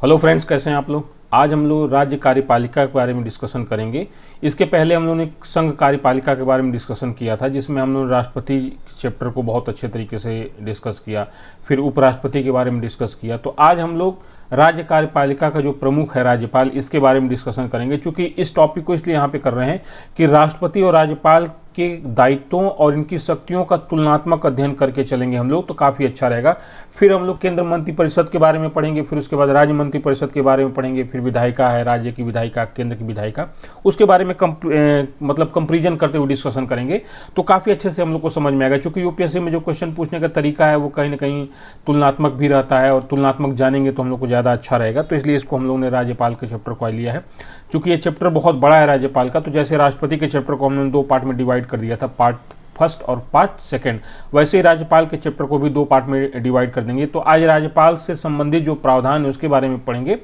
Hello friends, कैसे हैं आप लोग। आज हम लोग राज्य कार्यपालिका के बारे में डिस्कशन करेंगे। इसके पहले हम लोगों ने संघ कार्यपालिका के बारे में डिस्कशन किया था, जिसमें हम लोगों ने राष्ट्रपति चैप्टर को बहुत अच्छे तरीके से डिस्कस किया, फिर उपराष्ट्रपति के बारे में डिस्कस किया। तो आज हम लोग राज्य कार्यपालिका का जो प्रमुख है राज्यपाल, इसके बारे में डिस्कशन करेंगे। चूँकि इस टॉपिक को इसलिए यहाँ पे कर रहे हैं कि राष्ट्रपति और राज्यपाल के दायित्वों और इनकी शक्तियों का तुलनात्मक अध्ययन करके चलेंगे हम लोग, तो काफ़ी अच्छा रहेगा। फिर हम लोग केंद्र मंत्रिपरिषद के बारे में पढ़ेंगे, फिर उसके बाद राज्य मंत्रिपरिषद के बारे में पढ़ेंगे, फिर विधायिका है, राज्य की विधायिका, केंद्र की विधायिका, उसके बारे में कंपेरिजन करते हुए डिस्कशन करेंगे। तो काफ़ी अच्छे से हम लोग को समझ में आएगा। चूँकि यूपीएससी में जो क्वेश्चन पूछने का तरीका है वो कहीं ना कहीं तुलनात्मक भी रहता है, और तुलनात्मक जानेंगे तो हम लोग को ज़्यादा अच्छा रहेगा। तो इसलिए इसको हम लोग ने राज्यपाल के चैप्टर को लिया है। चूँकि ये चैप्टर बहुत बड़ा है राज्यपाल का, तो जैसे राष्ट्रपति के चैप्टर को हमने 2 पार्ट में डिवाइड कर दिया था, पार्ट फर्स्ट और पार्ट सेकंड, वैसे ही राज्यपाल के चैप्टर को भी 2 पार्ट में डिवाइड कर देंगे। तो आज राज्यपाल से संबंधित जो प्रावधान है उसके बारे में पढ़ेंगे,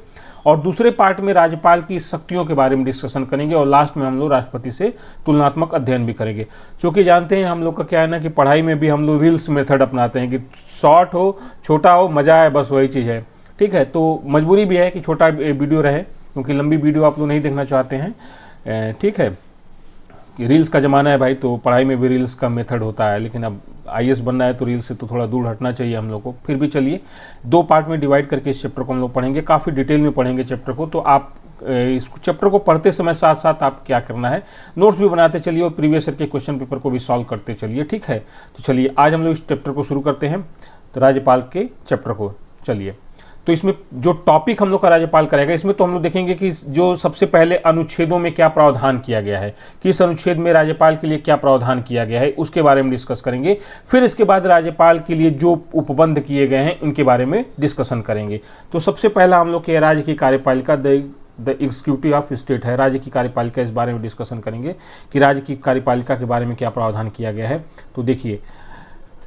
और दूसरे पार्ट में राज्यपाल की शक्तियों के बारे में डिस्कशन करेंगे, और लास्ट में हम लोग राष्ट्रपति से तुलनात्मक अध्ययन भी करेंगे। क्योंकि जानते हैं हम लोग का क्या है ना, कि पढ़ाई में भी हम लोग रील्स मेथड अपनाते हैं कि शॉर्ट हो, छोटा हो, मजा आए, बस वही चीज़ है। ठीक है, तो मजबूरी भी है कि छोटा वीडियो रहे, क्योंकि लंबी वीडियो आप लोग नहीं देखना चाहते हैं। ठीक है, कि रील्स का ज़माना है भाई, तो पढ़ाई में भी रील्स का मेथड होता है। लेकिन अब आईएएस बनना है तो रील्स से तो थोड़ा दूर हटना चाहिए हम लोग को। फिर भी चलिए 2 पार्ट में डिवाइड करके इस चैप्टर को हम लोग पढ़ेंगे, काफ़ी डिटेल में पढ़ेंगे चैप्टर को। तो आप इस चैप्टर को पढ़ते समय साथ साथ आप क्या करना है, नोट्स भी बनाते चलिए और प्रीवियस ईयर के क्वेश्चन पेपर को भी सॉल्व करते चलिए। ठीक है, तो चलिए आज हम लोग इस चैप्टर को शुरू करते हैं, तो राज्यपाल के चैप्टर को। चलिए, तो इसमें जो टॉपिक हम लोग का राज्यपाल करेगा, इसमें तो हम लोग देखेंगे कि जो सबसे पहले अनुच्छेदों में क्या प्रावधान किया गया है, किस अनुच्छेद में राज्यपाल के लिए क्या प्रावधान किया गया है, उसके बारे में डिस्कस करेंगे। फिर इसके बाद राज्यपाल के लिए जो उपबंध किए गए हैं उनके बारे में डिस्कशन करेंगे। तो सबसे पहला हम लोग के राज्य की कार्यपालिका द एग्जीक्यूटिव ऑफ स्टेट है, राज्य की कार्यपालिका, इस बारे में डिस्कशन करेंगे कि राज्य की कार्यपालिका के बारे में क्या प्रावधान किया गया है। तो देखिए,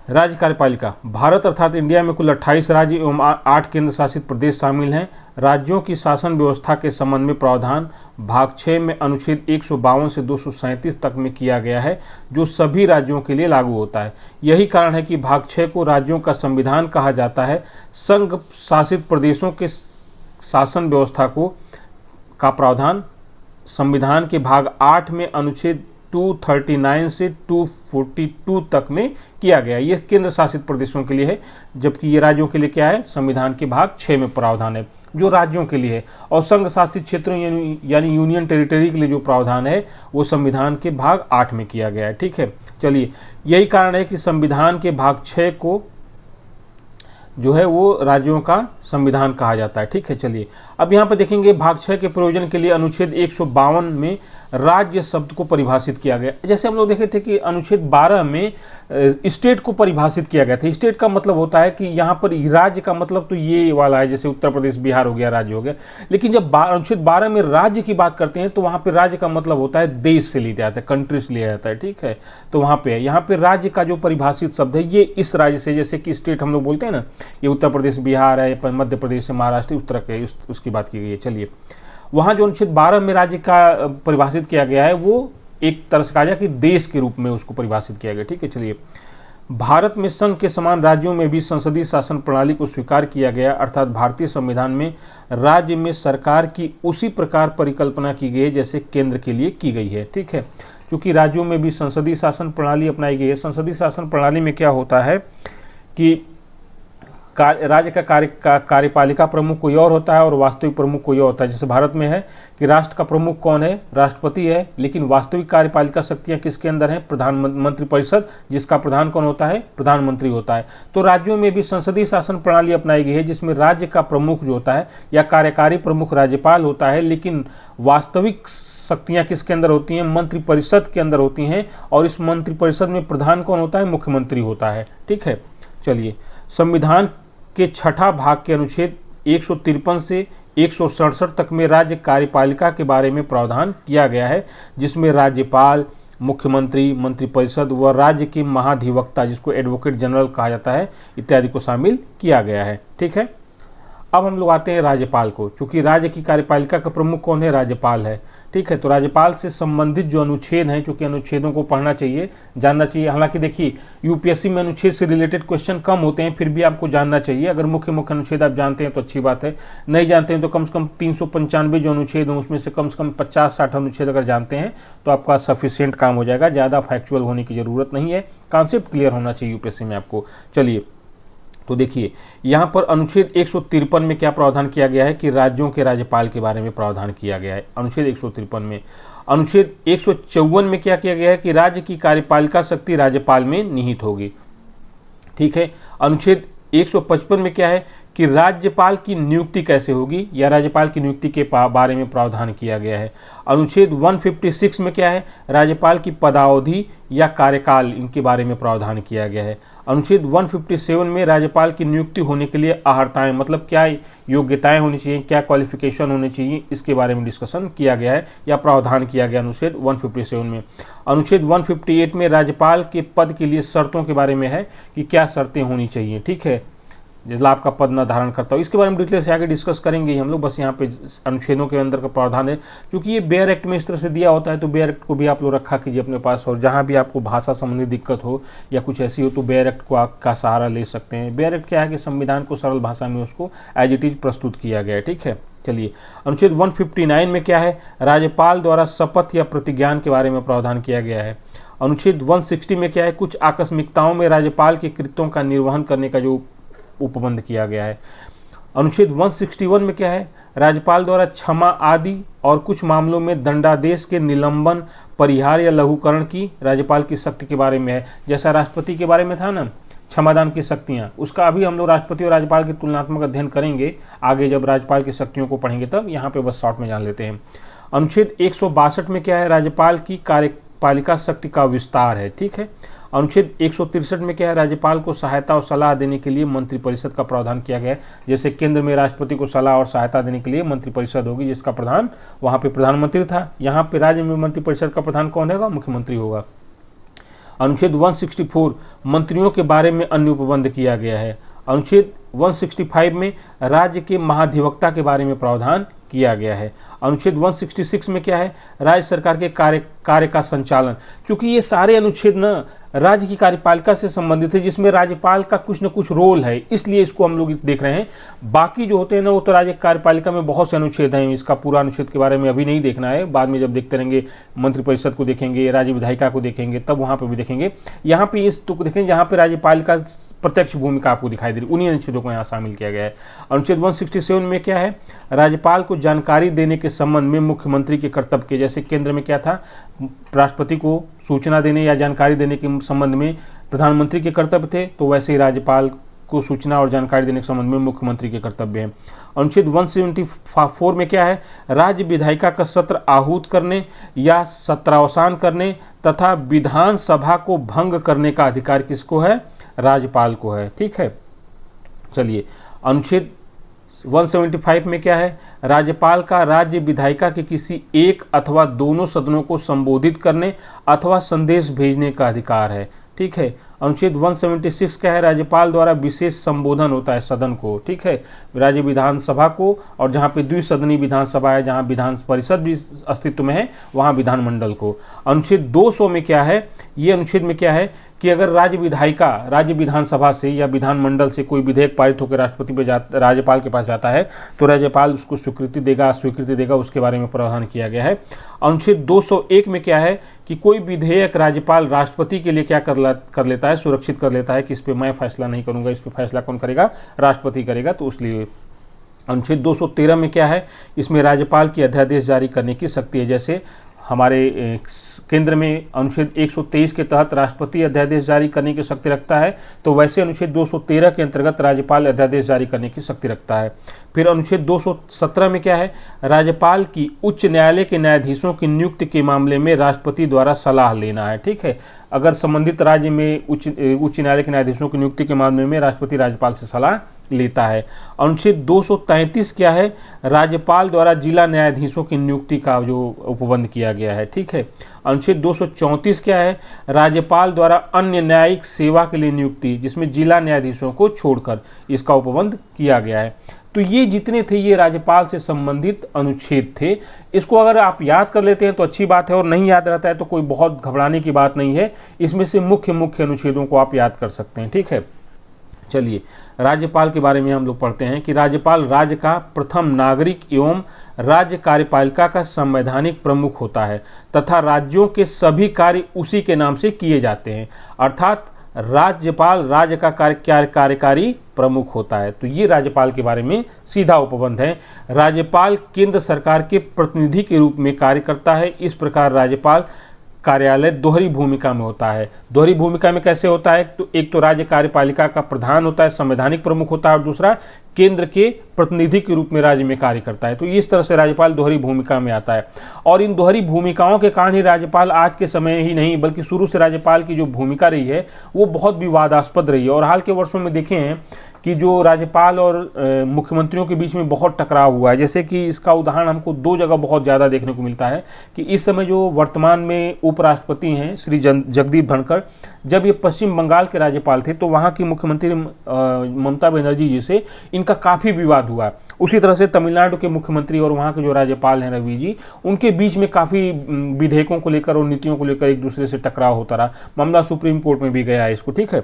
राज्य कार्यपालिका, भारत अर्थात इंडिया में कुल 28 राज्य एवं 8 केंद्र शासित प्रदेश शामिल हैं। राज्यों की शासन व्यवस्था के संबंध में प्रावधान भाग 6 में अनुच्छेद 152 से 237 तक में किया गया है, जो सभी राज्यों के लिए लागू होता है। यही कारण है कि भाग 6 को राज्यों का संविधान कहा जाता है। संघ शासित प्रदेशों के शासन व्यवस्था का प्रावधान संविधान के भाग 8 में अनुच्छेद 239 से 242 तक में किया गया। ये केंद्र शासित प्रदेशों के लिए है, जबकि ये राज्यों के लिए क्या है, संविधान के भाग 6 में प्रावधान है जो राज्यों के लिए है। और संघ शासित क्षेत्रों यानी यूनियन टेरिटरी के लिए जो प्रावधान है वो संविधान के भाग 8 में किया गया है। ठीक है, चलिए, यही कारण है कि संविधान के भाग 6 को जो है वो राज्यों का संविधान कहा जाता है। ठीक है, चलिए अब यहाँ पर देखेंगे भाग 6 के प्रयोजन के लिए अनुच्छेद 152 में राज्य शब्द को परिभाषित किया गया। जैसे हम लोग देखे थे कि अनुच्छेद 12 में स्टेट को परिभाषित किया गया था। स्टेट का मतलब होता है कि यहाँ पर राज्य का मतलब तो ये वाला है, जैसे उत्तर प्रदेश, बिहार हो गया, राज्य हो गया। लेकिन जब अनुच्छेद 12 में राज्य की बात करते हैं तो वहाँ पर राज्य का मतलब होता है देश से लिया जाता है, कंट्री से लिया जाता है। ठीक है, तो वहाँ पे यहाँ पे राज्य का जो परिभाषित शब्द है ये इस राज्य से, जैसे कि स्टेट हम लोग बोलते हैं ना, ये उत्तर प्रदेश, बिहार है, मध्य प्रदेश है, महाराष्ट्र, उस तरह के उसकी बात की गई है। चलिए, वहाँ जो अनुच्छेद 12 में राज्य का परिभाषित किया गया है वो एक तरह से कहा जाए कि देश के रूप में उसको परिभाषित किया गया। ठीक है, चलिए, भारत में संघ के समान राज्यों में भी संसदीय शासन प्रणाली को स्वीकार किया गया, अर्थात भारतीय संविधान में राज्य में सरकार की उसी प्रकार परिकल्पना की गई है जैसे केंद्र के लिए की गई है। ठीक है, क्योंकि राज्यों में भी संसदीय शासन प्रणाली अपनाई गई है। संसदीय शासन प्रणाली में क्या होता है कि राज्य का कार्यपालिका प्रमुख कोई और होता है और वास्तविक प्रमुख कोई और होता है। जैसे भारत में है कि राष्ट्र का प्रमुख कौन है, राष्ट्रपति है, लेकिन वास्तविक कार्यपालिका शक्तियां किसके अंदर हैं, प्रधानमंत्री परिषद, जिसका प्रधान कौन होता है, प्रधानमंत्री होता है। तो राज्यों में भी संसदीय शासन प्रणाली अपनाई गई है, जिसमें राज्य का प्रमुख जो होता है या कार्यकारी प्रमुख राज्यपाल होता है, लेकिन वास्तविक शक्तियां किसके अंदर होती हैं, मंत्रिपरिषद के अंदर होती हैं। और इस मंत्रिपरिषद में प्रधान कौन होता है, मुख्यमंत्री होता है। ठीक है, चलिए, संविधान के 6ठा भाग के अनुच्छेद 153 से 167 तक में राज्य कार्यपालिका के बारे में प्रावधान किया गया है, जिसमें राज्यपाल, मुख्यमंत्री, मंत्रिपरिषद व राज्य के महाधिवक्ता, जिसको एडवोकेट जनरल कहा जाता है, इत्यादि को शामिल किया गया है। ठीक है, अब हम लोग आते हैं राज्यपाल को। चूंकि राज्य की कार्यपालिका का प्रमुख कौन है, राज्यपाल है। ठीक है। तो राज्यपाल से संबंधित जो अनुच्छेद हैं, चूंकि अनुच्छेदों को पढ़ना चाहिए, जानना चाहिए। हालांकि देखिए यूपीएससी में अनुच्छेद से रिलेटेड क्वेश्चन कम होते हैं, फिर भी आपको जानना चाहिए। अगर मुख्य मुख्य अनुच्छेद आप जानते हैं तो अच्छी बात है, नहीं जानते हैं तो कम से कम 395 जो अनुच्छेद हैं उसमें से कम 50-60 अनुच्छेद अगर जानते हैं तो आपका सफिशिएंट काम हो जाएगा। ज़्यादा फैक्चुअल होने की ज़रूरत नहीं है, कॉन्सेप्ट क्लियर होना चाहिए यूपीएससी में आपको। चलिए तो देखिए यहाँ पर अनुच्छेद 153 में क्या प्रावधान किया गया है कि राज्यों के राज्यपाल के बारे में प्रावधान किया गया है। अनुच्छेद 153 में, अनुच्छेद 154 में क्या किया गया है कि राज्य की कार्यपालिका शक्ति राज्यपाल में निहित होगी। ठीक है। अनुच्छेद 155 में क्या है कि राज्यपाल की नियुक्ति कैसे होगी, या राज्यपाल की नियुक्ति के बारे में प्रावधान किया गया है। अनुच्छेद 156 में क्या है, राज्यपाल की पदावधि या कार्यकाल, इनके बारे में प्रावधान किया गया है। अनुच्छेद 157 में राज्यपाल की नियुक्ति होने के लिए अहर्ताएं, मतलब क्या योग्यताएं होनी चाहिए, क्या क्वालिफिकेशन होनी चाहिए, इसके बारे में डिस्कशन किया गया है या प्रावधान किया गया अनुच्छेद 157 में। अनुच्छेद 158 में राज्यपाल के पद के लिए शर्तों के बारे में है कि क्या शर्तें होनी चाहिए। ठीक है, जिसला आपका पद न धारण करता हो, इसके बारे में डिटेल से आगे डिस्कस करेंगे हम लोग। बस यहाँ पे अनुच्छेदों के अंदर का प्रावधान है, क्योंकि ये बेयर एक्ट में इस तरह से दिया होता है, तो बेयर एक्ट को भी आप लोग रखा कीजिए अपने पास। और जहाँ भी आपको भाषा संबंधी दिक्कत हो या कुछ ऐसी हो तो बेयर एक्ट को का सहारा ले सकते हैं। बेयर एक्ट क्या है कि संविधान को सरल भाषा में उसको एज इट इज प्रस्तुत किया गया है। ठीक है। चलिए अनुच्छेद 159 में क्या है, राज्यपाल द्वारा शपथ या प्रतिज्ञान के बारे में प्रावधान किया गया है। अनुच्छेद 160 में क्या है, कुछ आकस्मिकताओं में राज्यपाल के कृत्यों का निर्वहन करने का जो उपबंध किया गया है। अनुच्छेद 161 में क्या है, राज्यपाल द्वारा क्षमा आदि और कुछ मामलों में दंडादेश के निलंबन, परिहार या लघुकरण की राज्यपाल की शक्ति के बारे में है। जैसा राष्ट्रपति के बारे में था ना क्षमादान की शक्तियां, उसका अभी हम लोग राष्ट्रपति और राज्यपाल की तुलनात्मक अध्ययन करेंगे आगे, जब राज्यपाल की शक्तियों को पढ़ेंगे तब। यहाँ पे बस शॉर्ट में जान लेते हैं। अनुच्छेद 162 में क्या है, राज्यपाल की कार्यपालिका शक्ति का विस्तार है। ठीक है। अनुच्छेद 163 में क्या है, राज्यपाल को सहायता और सलाह देने के लिए मंत्रिपरिषद का प्रावधान किया गया है। जैसे केंद्र में राष्ट्रपति को सलाह और सहायता देने के लिए मंत्रिपरिषद होगी, जिसका प्रधान वहां पे प्रधानमंत्री था। यहाँ पे राज्य में मंत्रिपरिषद का प्रधान कौन होगा, मुख्यमंत्री होगा। अनुच्छेद 164 मंत्रियों के बारे में अन्य उपबंध किया गया है। अनुच्छेद 165 में राज्य के महाधिवक्ता के बारे में प्रावधान किया गया है। अनुच्छेद 166 में क्या है, राज्य सरकार के कार्य का संचालन। चूंकि ये सारे अनुच्छेद न राज्य की कार्यपालिका से संबंधित है, जिसमें राज्यपाल का कुछ न कुछ रोल है, इसलिए इसको हम लोग देख रहे हैं। बाकी जो होते हैं ना वो तो राज्य कार्यपालिका में बहुत से अनुच्छेद हैं, इसका पूरा अनुच्छेद के बारे में अभी नहीं देखना है, बाद में जब देखते रहेंगे मंत्रिपरिषद को देखेंगे, राज्य विधायिका को देखेंगे, तब वहाँ पर भी देखेंगे। यहाँ पे इस तो देखेंगे जहाँ पे राज्यपाल का प्रत्यक्ष भूमिका आपको दिखाई दे रही, उन्हीं अनुच्छेदों को यहाँ शामिल किया गया है। अनुच्छेद 167 में क्या है, राज्यपाल को जानकारी देने के संबंध में मुख्यमंत्री के कर्तव्य के, जैसे केंद्र में क्या था, राष्ट्रपति को सूचना देने या जानकारी देने के संबंध में प्रधानमंत्री के कर्तव्य थे, तो वैसे ही राज्यपाल को सूचना और जानकारी देने के संबंध में मुख्यमंत्री के कर्तव्य हैं। अनुच्छेद 174 में क्या है, राज्य विधायिका का सत्र आहूत करने या सत्रावसान करने तथा विधानसभा को भंग करने का अधिकार किसको है, राज्यपाल को है। ठीक है। चलिए अनुच्छेद 175 में क्या है, राज्यपाल का राज्य विधायिका के किसी एक अथवा दोनों सदनों को संबोधित करने अथवा संदेश भेजने का अधिकार है। ठीक है। अनुच्छेद 176 क्या है, राज्यपाल द्वारा विशेष संबोधन होता है सदन को। ठीक है, राज्य विधानसभा को, और जहाँ पे द्विसदनी विधानसभा है, जहाँ विधान परिषद भी अस्तित्व में है, वहाँ विधानमंडल को। अनुच्छेद 200 में क्या है, ये अनुच्छेद में क्या है कि अगर राज्य विधायिका राज्य विधानसभा से या विधानमंडल से कोई विधेयक पारित होकर राष्ट्रपति पे राज्यपाल के पास जाता है तो राज्यपाल उसको स्वीकृति देगा, उसके बारे में प्रावधान किया गया है। अनुच्छेद 201 में क्या है कि कोई विधेयक राज्यपाल राष्ट्रपति के लिए क्या कर लेता है, सुरक्षित कर लेता है कि इस पे मैं फैसला नहीं करूंगा, इस पे फैसला कौन करेगा, राष्ट्रपति करेगा, तो इसलिए। अनुच्छेद 213 में क्या है, इसमें राज्यपाल की अध्यादेश जारी करने की शक्ति है। जैसे हमारे केंद्र में अनुच्छेद 123 के तहत राष्ट्रपति अध्यादेश जारी करने की शक्ति रखता है, तो वैसे अनुच्छेद 213 के अंतर्गत राज्यपाल अध्यादेश जारी करने की शक्ति रखता है। फिर अनुच्छेद 217 में क्या है, राज्यपाल की उच्च न्यायालय के न्यायाधीशों की नियुक्ति के मामले में राष्ट्रपति द्वारा सलाह लेना है। ठीक है, अगर संबंधित राज्य में उच्च न्यायालय के न्यायाधीशों की नियुक्ति के मामले में राष्ट्रपति राज्यपाल से सलाह लेता है। अनुच्छेद 233 क्या है, राज्यपाल द्वारा जिला न्यायाधीशों की नियुक्ति का जो उपबंध किया गया है। ठीक है। अनुच्छेद 234 क्या है, राज्यपाल द्वारा अन्य न्यायिक सेवा के लिए नियुक्ति, जिसमें जिला न्यायाधीशों को छोड़कर, इसका उपबंध किया गया है। तो ये जितने थे ये राज्यपाल से संबंधित अनुच्छेद थे। इसको अगर आप याद कर लेते हैं तो अच्छी बात है, और नहीं याद रहता है तो कोई बहुत घबराने की बात नहीं है। इसमें से मुख्य मुख्य अनुच्छेदों को आप याद कर सकते हैं, ठीक है। चलिए राज्यपाल के बारे में हम लोग पढ़ते हैं कि राज्यपाल राज्य का प्रथम नागरिक एवं राज्य कार्यपालिका का संवैधानिक प्रमुख होता है तथा राज्यों के सभी कार्य उसी के नाम से किए जाते हैं। अर्थात राज्यपाल राज्य का कार्यकारी प्रमुख होता है। तो ये राज्यपाल के बारे में सीधा उपबंध है। राज्यपाल केंद्र सरकार के प्रतिनिधि के रूप में कार्य करता है। इस प्रकार राज्यपाल कार्यालय दोहरी भूमिका में होता है। दोहरी भूमिका में कैसे होता है? तो एक तो राज्य कार्यपालिका का प्रधान होता है, संवैधानिक प्रमुख होता है, और दूसरा केंद्र के प्रतिनिधि के रूप में राज्य में कार्य करता है। तो इस तरह से राज्यपाल दोहरी भूमिका में आता है। और इन दोहरी भूमिकाओं के कारण ही राज्यपाल आज के समय ही नहीं बल्कि शुरू से राज्यपाल की जो भूमिका रही है वो बहुत विवादास्पद रही है। और हाल के वर्षों में देखे हैं कि जो राज्यपाल और मुख्यमंत्रियों के बीच में बहुत टकराव हुआ है। जैसे कि इसका उदाहरण हमको दो जगह बहुत ज़्यादा देखने को मिलता है कि इस समय जो वर्तमान में उपराष्ट्रपति हैं श्री जगदीप धनखड़, जब ये पश्चिम बंगाल के राज्यपाल थे तो वहाँ की मुख्यमंत्री ममता बनर्जी जी से इनका काफ़ी विवाद हुआ। उसी तरह से तमिलनाडु के मुख्यमंत्री और वहाँ के जो राज्यपाल हैं रवि जी, उनके बीच में काफ़ी विधेयकों को लेकर और नीतियों को लेकर एक दूसरे से टकराव होता रहा। मामला सुप्रीम कोर्ट में भी गया है इसको, ठीक है।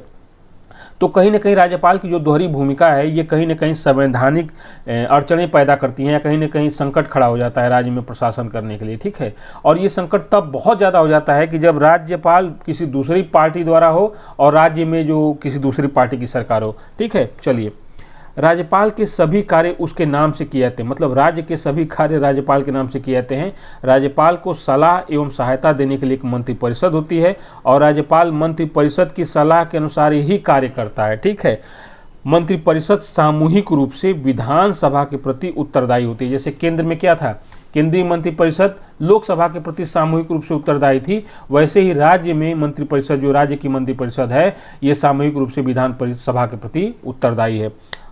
तो कहीं ना कहीं राज्यपाल की जो दोहरी भूमिका है ये कहीं ना कहीं संवैधानिक अड़चनें पैदा करती हैं, या कहीं ना कहीं संकट खड़ा हो जाता है राज्य में प्रशासन करने के लिए, ठीक है। और ये संकट तब बहुत ज़्यादा हो जाता है कि जब राज्यपाल किसी दूसरी पार्टी द्वारा हो और राज्य में जो किसी दूसरी पार्टी की सरकार हो, ठीक है। चलिए, राज्यपाल के सभी कार्य उसके नाम से किए जाते हैं, मतलब राज्य के सभी कार्य राज्यपाल के नाम से किए जाते हैं। राज्यपाल को सलाह एवं सहायता देने के लिए एक मंत्रिपरिषद होती है और राज्यपाल मंत्रिपरिषद की सलाह के अनुसार ही कार्य करता है, ठीक है। मंत्रिपरिषद सामूहिक रूप से विधानसभा के प्रति उत्तरदायी होती है। जैसे केंद्र में क्या था, केंद्रीय मंत्रिपरिषद लोकसभा के प्रति सामूहिक रूप से उत्तरदायी थी, वैसे ही राज्य में मंत्रिपरिषद, जो राज्य की मंत्रिपरिषद है, ये सामूहिक रूप से विधान सभा के प्रति उत्तरदायी है।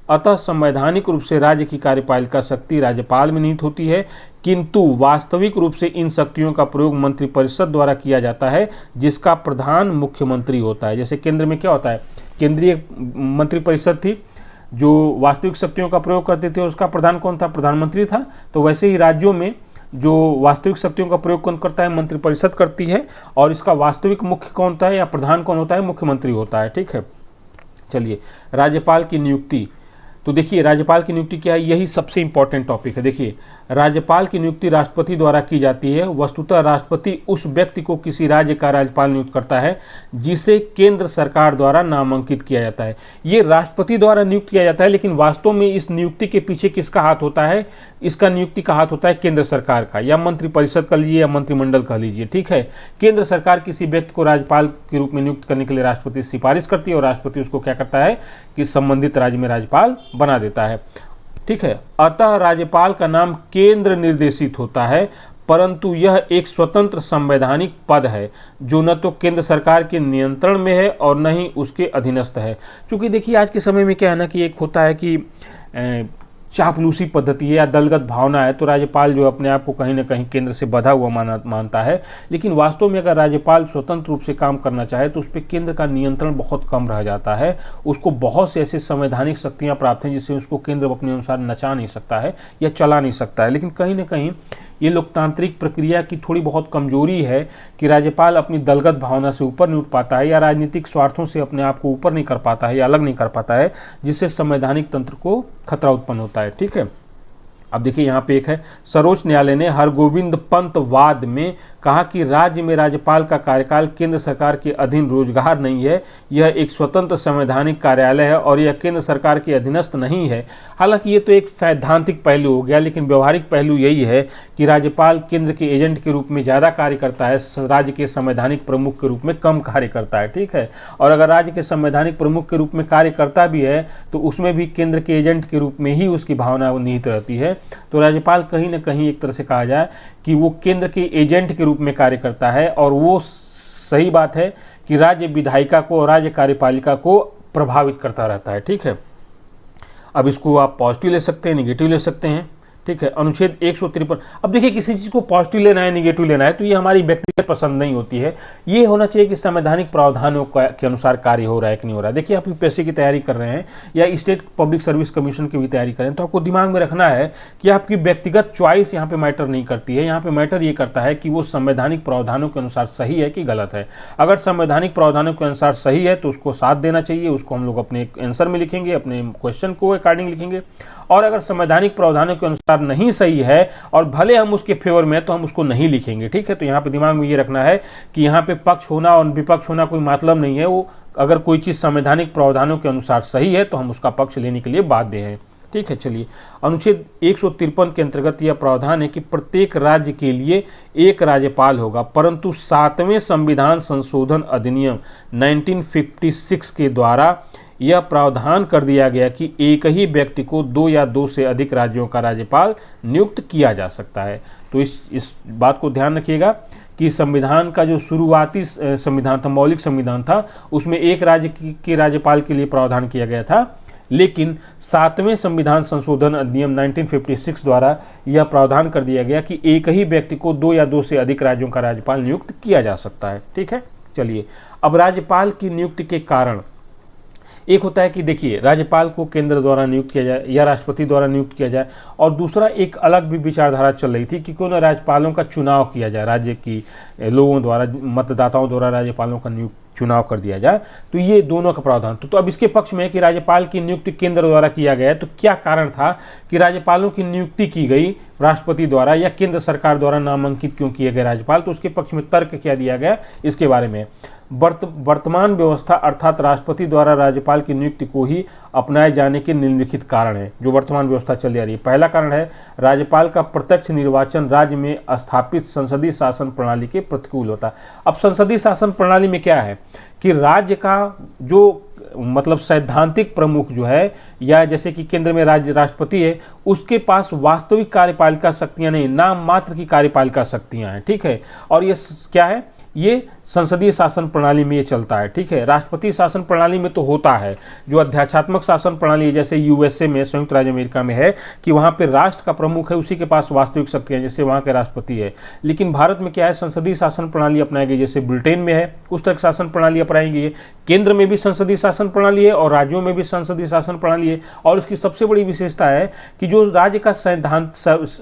अतः संवैधानिक रूप से राज्य की कार्यपालिका शक्ति राज्यपाल में निहित होती है, किंतु वास्तविक रूप से इन शक्तियों का प्रयोग मंत्रिपरिषद द्वारा किया जाता है, जिसका प्रधान मुख्यमंत्री होता है। जैसे केंद्र में क्या होता है, केंद्रीय मंत्रिपरिषद थी जो वास्तविक शक्तियों का प्रयोग करते थे, उसका प्रधान कौन था, प्रधानमंत्री था। तो वैसे ही राज्यों में जो वास्तविक शक्तियों का प्रयोग कौन करता है, मंत्रिपरिषद करती है, और इसका वास्तविक मुख्य कौन होता है या प्रधान कौन होता है, मुख्यमंत्री होता है, ठीक है। चलिए, राज्यपाल की नियुक्ति। तो देखिए राज्यपाल की नियुक्ति क्या है, यही सबसे इंपॉर्टेंट टॉपिक है। देखिए, राज्यपाल की नियुक्ति राष्ट्रपति द्वारा की जाती है। वस्तुतः राष्ट्रपति उस व्यक्ति को किसी राज्य का राज्यपाल नियुक्त करता है जिसे केंद्र सरकार द्वारा नामांकित किया जाता है। ये राष्ट्रपति द्वारा नियुक्त किया जाता है, लेकिन वास्तव में इस नियुक्ति के पीछे किसका हाथ होता है, इसका नियुक्ति का हाथ होता है केंद्र सरकार का, या मंत्रिपरिषद कह लीजिए या मंत्रिमंडल कह लीजिए, ठीक है। केंद्र सरकार किसी व्यक्ति को राज्यपाल के रूप में नियुक्त करने के लिए राष्ट्रपति से सिफारिश करती है और राष्ट्रपति उसको क्या करता है कि संबंधित राज्य में राज्यपाल बना देता है, ठीक है। अतः राज्यपाल का नाम केंद्र निर्देशित होता है, परंतु यह एक स्वतंत्र संवैधानिक पद है जो न तो केंद्र सरकार के नियंत्रण में है और न ही उसके अधीनस्थ है। क्योंकि देखिए आज के समय में क्या है ना कि एक होता है कि चापलूसी पद्धति है या दलगत भावना है, तो राज्यपाल जो अपने आप को कहीं ना कहीं केंद्र से बंधा हुआ मानता है। लेकिन वास्तव में अगर राज्यपाल स्वतंत्र रूप से काम करना चाहे तो उस पर केंद्र का नियंत्रण बहुत कम रह जाता है। उसको बहुत से ऐसे संवैधानिक शक्तियां प्राप्त हैं जिससे उसको केंद्र अपने अनुसार नचा नहीं सकता है या चला नहीं सकता है। लेकिन कहीं ना कहीं ये लोकतांत्रिक प्रक्रिया की थोड़ी बहुत कमजोरी है कि राज्यपाल अपनी दलगत भावना से ऊपर नहीं उठ पाता है या राजनीतिक स्वार्थों से अपने आप को ऊपर नहीं कर पाता है या अलग नहीं कर पाता है, जिससे संवैधानिक तंत्र को खतरा उत्पन्न होता है, ठीक है। अब देखिए यहाँ पे एक है, सर्वोच्च न्यायालय ने हरगोविंद पंत वाद में कहा कि राज्य में राज्यपाल का कार्यकाल केंद्र सरकार के अधीन रोजगार नहीं है, यह एक स्वतंत्र संवैधानिक कार्यालय है और यह केंद्र सरकार के अधीनस्थ नहीं है। हालांकि ये तो एक सैद्धांतिक पहलू हो गया, लेकिन व्यवहारिक पहलू यही है कि राज्यपाल केंद्र के एजेंट के रूप में ज़्यादा कार्य करता है, राज्य के संवैधानिक प्रमुख के रूप में कम कार्य करता है, ठीक है। और अगर राज्य के संवैधानिक प्रमुख के रूप में कार्य करता भी है तो उसमें भी केंद्र के एजेंट के रूप में ही उसकी भावना निहित रहती है। तो राज्यपाल कहीं ना कहीं एक तरह से कहा जाए कि वो केंद्र के एजेंट के रूप में कार्य करता है, और वो सही बात है कि राज्य विधायिका को और राज्य कार्यपालिका को प्रभावित करता रहता है, ठीक है। अब इसको आप पॉजिटिव ले सकते हैं, निगेटिव ले सकते हैं, ठीक है। अनुच्छेद 153, अब देखिए किसी चीज़ को पॉजिटिव लेना है निगेटिव लेना है तो ये हमारी व्यक्तिगत पसंद नहीं होती है, ये होना चाहिए कि संवैधानिक प्रावधानों के अनुसार कार्य हो रहा है कि नहीं हो रहा है। देखिए आप यूपीएससी की तैयारी कर रहे हैं या स्टेट पब्लिक सर्विस कमीशन की भी तैयारी कर रहे हैं तो आपको दिमाग में रखना है कि आपकी व्यक्तिगत चॉइस यहाँ पे मैटर नहीं करती है, यहाँ पे मैटर ये करता है कि वो संवैधानिक प्रावधानों के अनुसार सही है कि गलत है। अगर संवैधानिक प्रावधानों के अनुसार सही है तो उसको साथ देना चाहिए, उसको हम लोग अपने आंसर में लिखेंगे, अपने क्वेश्चन को अकॉर्डिंग लिखेंगे। और अगर संवैधानिक प्रावधानों के अनुसार नहीं सही है और भले हम उसके फेवर में तो हम उसको नहीं लिखेंगे, ठीक है। तो यहाँ पे दिमाग में ये रखना है कि यहाँ पे पक्ष होना और विपक्ष होना कोई मतलब नहीं है, वो अगर कोई चीज़ संवैधानिक प्रावधानों के अनुसार सही है तो हम उसका पक्ष लेने के लिए बाध्य हैं, ठीक है। चलिए, अनुच्छेद 153 के अंतर्गत यह प्रावधान है कि प्रत्येक राज्य के लिए एक राज्यपाल होगा, परंतु 7वें संविधान संशोधन अधिनियम 1956 के द्वारा यह प्रावधान कर दिया गया कि एक ही व्यक्ति को 2 या 2 से अधिक राज्यों का राज्यपाल नियुक्त किया जा सकता है। तो इस बात को ध्यान रखिएगा कि संविधान का जो शुरुआती संविधान था, मौलिक संविधान था, उसमें एक राज्य के राज्यपाल के लिए प्रावधान किया गया था, लेकिन 7वें संविधान संशोधन अधिनियम 1956 द्वारा यह प्रावधान कर दिया गया कि एक ही व्यक्ति को 2 या 2 से अधिक राज्यों का राज्यपाल नियुक्त किया जा सकता है, ठीक है। चलिए, अब राज्यपाल की नियुक्ति के कारण एक होता है कि देखिए राज्यपाल को केंद्र द्वारा नियुक्त किया जाए या राष्ट्रपति द्वारा नियुक्त किया जाए, और दूसरा एक अलग भी विचारधारा चल रही थी कि क्यों ना राज्यपालों का चुनाव किया जाए, राज्य की लोगों द्वारा, मतदाताओं द्वारा राज्यपालों का चुनाव कर दिया जाए। तो ये दोनों का प्रावधान तो अब इसके पक्ष में है कि राज्यपाल की नियुक्ति केंद्र द्वारा किया गया है। तो क्या कारण था कि राज्यपालों की नियुक्ति की गई राष्ट्रपति द्वारा या केंद्र सरकार द्वारा नामांकित क्यों किए गए राज्यपाल? तो उसके पक्ष में तर्क क्या दिया गया इसके बारे में। वर्तमान व्यवस्था अर्थात राष्ट्रपति द्वारा राज्यपाल की नियुक्ति को ही अपनाए जाने के निम्नलिखित कारण है जो वर्तमान व्यवस्था चली आ रही है। पहला कारण है राज्यपाल का प्रत्यक्ष निर्वाचन राज्य में स्थापित संसदीय शासन प्रणाली के प्रतिकूल होता है। अब संसदीय शासन प्रणाली में क्या है कि राज्य का जो मतलब सैद्धांतिक प्रमुख जो है या जैसे कि केंद्र में राज्य राष्ट्रपति है, उसके पास वास्तविक कार्यपालिका शक्तियां नहीं, नाम मात्र की कार्यपालिका शक्तियां हैं, ठीक है। और ये क्या है, ये संसदीय शासन प्रणाली में ये चलता है, ठीक है। राष्ट्रपति शासन प्रणाली में तो होता है जो अध्यात्मक शासन प्रणाली है, जैसे यूएसए में, संयुक्त राज्य अमेरिका में है कि वहाँ पे राष्ट्र का प्रमुख है, उसी के पास वास्तविक शक्तियाँ, जैसे वहाँ के राष्ट्रपति है। लेकिन भारत में क्या है, संसदीय शासन प्रणाली अपनाई गई, जैसे ब्रिटेन में है उस तरह की शासन प्रणाली अपनाई गई है। केंद्र में भी संसदीय शासन प्रणाली है और राज्यों में भी संसदीय शासन प्रणाली है। और उसकी सबसे बड़ी विशेषता है कि जो राज्य का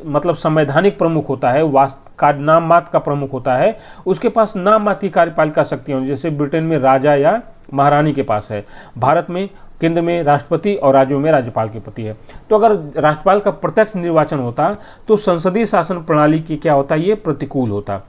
मतलब संवैधानिक प्रमुख होता है, का नाम मात्र का प्रमुख होता है, उसके पास नाम मात्र की कार्यपालिका शक्तियां, जैसे ब्रिटेन में राजा या महारानी के पास है। भारत में केंद्र में राष्ट्रपति और राज्यों में राज्यपाल के पति है। तो अगर राज्यपाल का प्रत्यक्ष निर्वाचन होता तो संसदीय शासन प्रणाली की क्या होता, ये प्रतिकूल होता।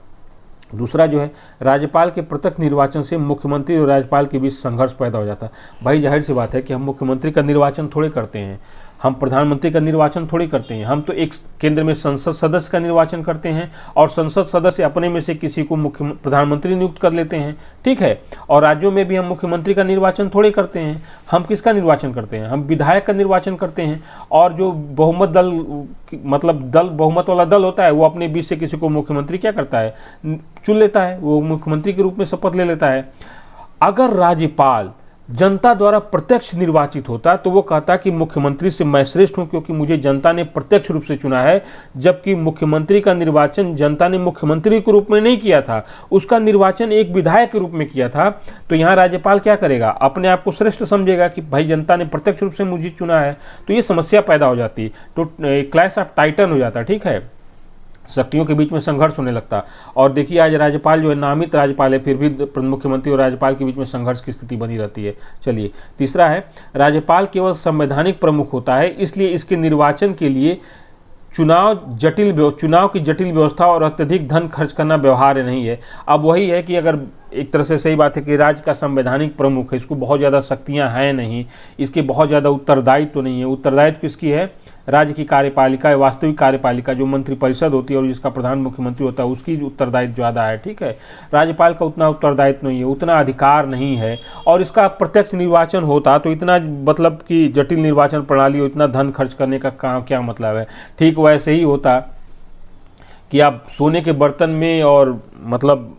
दूसरा जो है, राज्यपाल के प्रत्यक्ष निर्वाचन से मुख्यमंत्री और राज्यपाल के बीच संघर्ष पैदा हो जाता। भाई जाहिर सी बात है कि हम मुख्यमंत्री का निर्वाचन थोड़े करते हैं, हम प्रधानमंत्री का निर्वाचन थोड़ी करते हैं, हम तो एक केंद्र में संसद सदस्य का निर्वाचन करते हैं और संसद सदस्य अपने में से किसी को प्रधानमंत्री नियुक्त कर लेते हैं, ठीक है। और राज्यों में भी हम मुख्यमंत्री का निर्वाचन थोड़े करते हैं, हम किसका निर्वाचन करते हैं, हम विधायक का निर्वाचन करते हैं। और जो बहुमत दल मतलब बहुमत वाला दल होता है वो अपने बीच से किसी को मुख्यमंत्री क्या करता है, चुन लेता है, वो मुख्यमंत्री के रूप में शपथ ले लेता है। अगर राज्यपाल जनता द्वारा प्रत्यक्ष निर्वाचित होता तो वो कहता कि मुख्यमंत्री से मैं श्रेष्ठ हूं क्योंकि मुझे जनता ने प्रत्यक्ष रूप से चुना है, जबकि मुख्यमंत्री का निर्वाचन जनता ने मुख्यमंत्री के रूप में नहीं किया था, उसका निर्वाचन एक विधायक के रूप में किया था। तो यहाँ राज्यपाल क्या करेगा, अपने आप को श्रेष्ठ समझेगा कि भाई जनता ने प्रत्यक्ष रूप से मुझे चुना है। तो ये समस्या पैदा हो जाती, तो क्लैश ऑफ टाइटन हो जाता, ठीक है, शक्तियों के बीच में संघर्ष होने लगता। और देखिए आज राज्यपाल जो है नामित राज्यपाल है, फिर भी मुख्यमंत्री और राज्यपाल के बीच में संघर्ष की स्थिति बनी रहती है। चलिए, तीसरा है, राज्यपाल केवल संवैधानिक प्रमुख होता है, इसलिए इसके निर्वाचन के लिए चुनाव की जटिल व्यवस्था और अत्यधिक धन खर्च करना व्यवहार्य नहीं है। अब वही है कि अगर एक तरह से सही बात है कि राज्य का संवैधानिक प्रमुख है, इसको बहुत ज़्यादा शक्तियां हैं नहीं, इसके बहुत ज़्यादा उत्तरदायित्व तो नहीं है। उत्तरदायित्व किसकी है, राज्य की कार्यपालिका, वास्तविक कार्यपालिका जो मंत्रिपरिषद होती है और जिसका प्रधान मुख्यमंत्री होता है, उसकी उत्तरदायित्व ज़्यादा है, ठीक है। राज्यपाल का उतना उत्तरदायित्व नहीं है, उतना अधिकार नहीं है। और इसका प्रत्यक्ष निर्वाचन होता तो इतना मतलब कि जटिल निर्वाचन प्रणाली हो, इतना धन खर्च करने का क्या मतलब है। ठीक वैसे ही होता कि आप सोने के बर्तन में और मतलब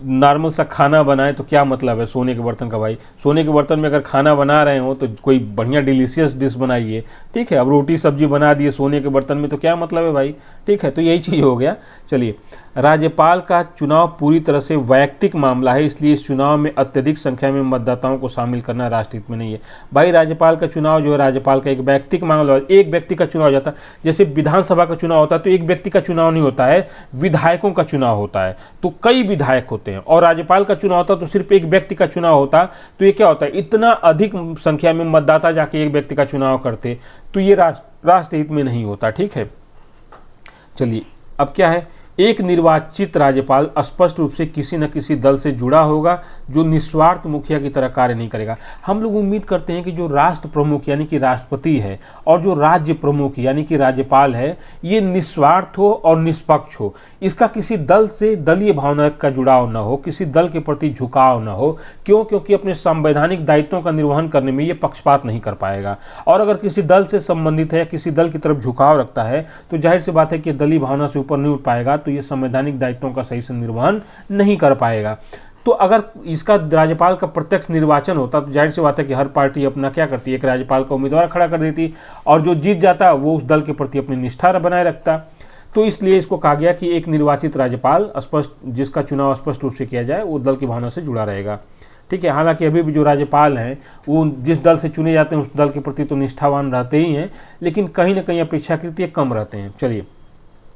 नॉर्मल सा खाना बनाए तो क्या मतलब है सोने के बर्तन का भाई। सोने के बर्तन में अगर खाना बना रहे हो तो कोई बढ़िया डिलीशियस डिश बनाइए, ठीक है। अब रोटी सब्जी बना दिए सोने के बर्तन में तो क्या मतलब है भाई, ठीक है। तो यही चीज़ हो गया। चलिए, राज्यपाल का चुनाव पूरी तरह से वैयक्तिक मामला है, इसलिए इस चुनाव में अत्यधिक संख्या में मतदाताओं को शामिल करना राष्ट्रहित में नहीं है। भाई राज्यपाल का चुनाव जो है राज्यपाल का एक वैयक्तिक मामला है, एक व्यक्ति का चुनाव हो जाता है। जैसे विधानसभा का चुनाव होता है तो एक व्यक्ति का चुनाव नहीं होता है, विधायकों का चुनाव होता है, तो कई विधायक होते हैं। और राज्यपाल का चुनाव होता तो सिर्फ एक व्यक्ति का चुनाव होता, तो ये क्या होता है, इतना अधिक संख्या में मतदाता जाके एक व्यक्ति का चुनाव करते, तो ये राष्ट्रहित में नहीं होता, ठीक है। चलिए, अब क्या है, एक निर्वाचित राज्यपाल स्पष्ट रूप से किसी न किसी दल से जुड़ा होगा जो निस्वार्थ मुखिया की तरह कार्य नहीं करेगा। हम लोग उम्मीद करते हैं कि जो राष्ट्र प्रमुख यानी कि राष्ट्रपति है और जो राज्य प्रमुख यानी कि राज्यपाल है, ये निस्वार्थ हो और निष्पक्ष हो, इसका किसी दल से दलीय भावना का जुड़ाव न हो, किसी दल के प्रति झुकाव न हो। क्यों? क्योंकि अपने संवैधानिक दायित्वों का निर्वहन करने में ये पक्षपात नहीं कर पाएगा। और अगर किसी दल से संबंधित है या किसी दल की तरफ झुकाव रखता है तो जाहिर सी बात है कि दलीय भावना से ऊपर नहीं उठ पाएगा, तो ये संवैधानिक दायित्वों का सही से निर्वहन नहीं कर पाएगा। तो अगर इसका राज्यपाल का प्रत्यक्ष निर्वाचन होता तो जाहिर सी बात है कि हर पार्टी अपना क्या करती है, एक राज्यपाल का उम्मीदवार खड़ा कर देती और जो जीत जाता वो उस दल के प्रति अपनी निष्ठा बनाए रखता। तो इसलिए इसको कहा गया कि एक निर्वाचित राज्यपाल स्पष्ट, जिसका चुनाव स्पष्ट रूप से किया जाए, वो दल की भावना से जुड़ा रहेगा, ठीक है। हालांकि अभी भी जो राज्यपाल हैं वो जिस दल से चुने जाते हैं उस दल के प्रति तो निष्ठावान रहते ही हैं, लेकिन कहीं ना कहीं अपेक्षाकृत ये कम रहते हैं। चलिए,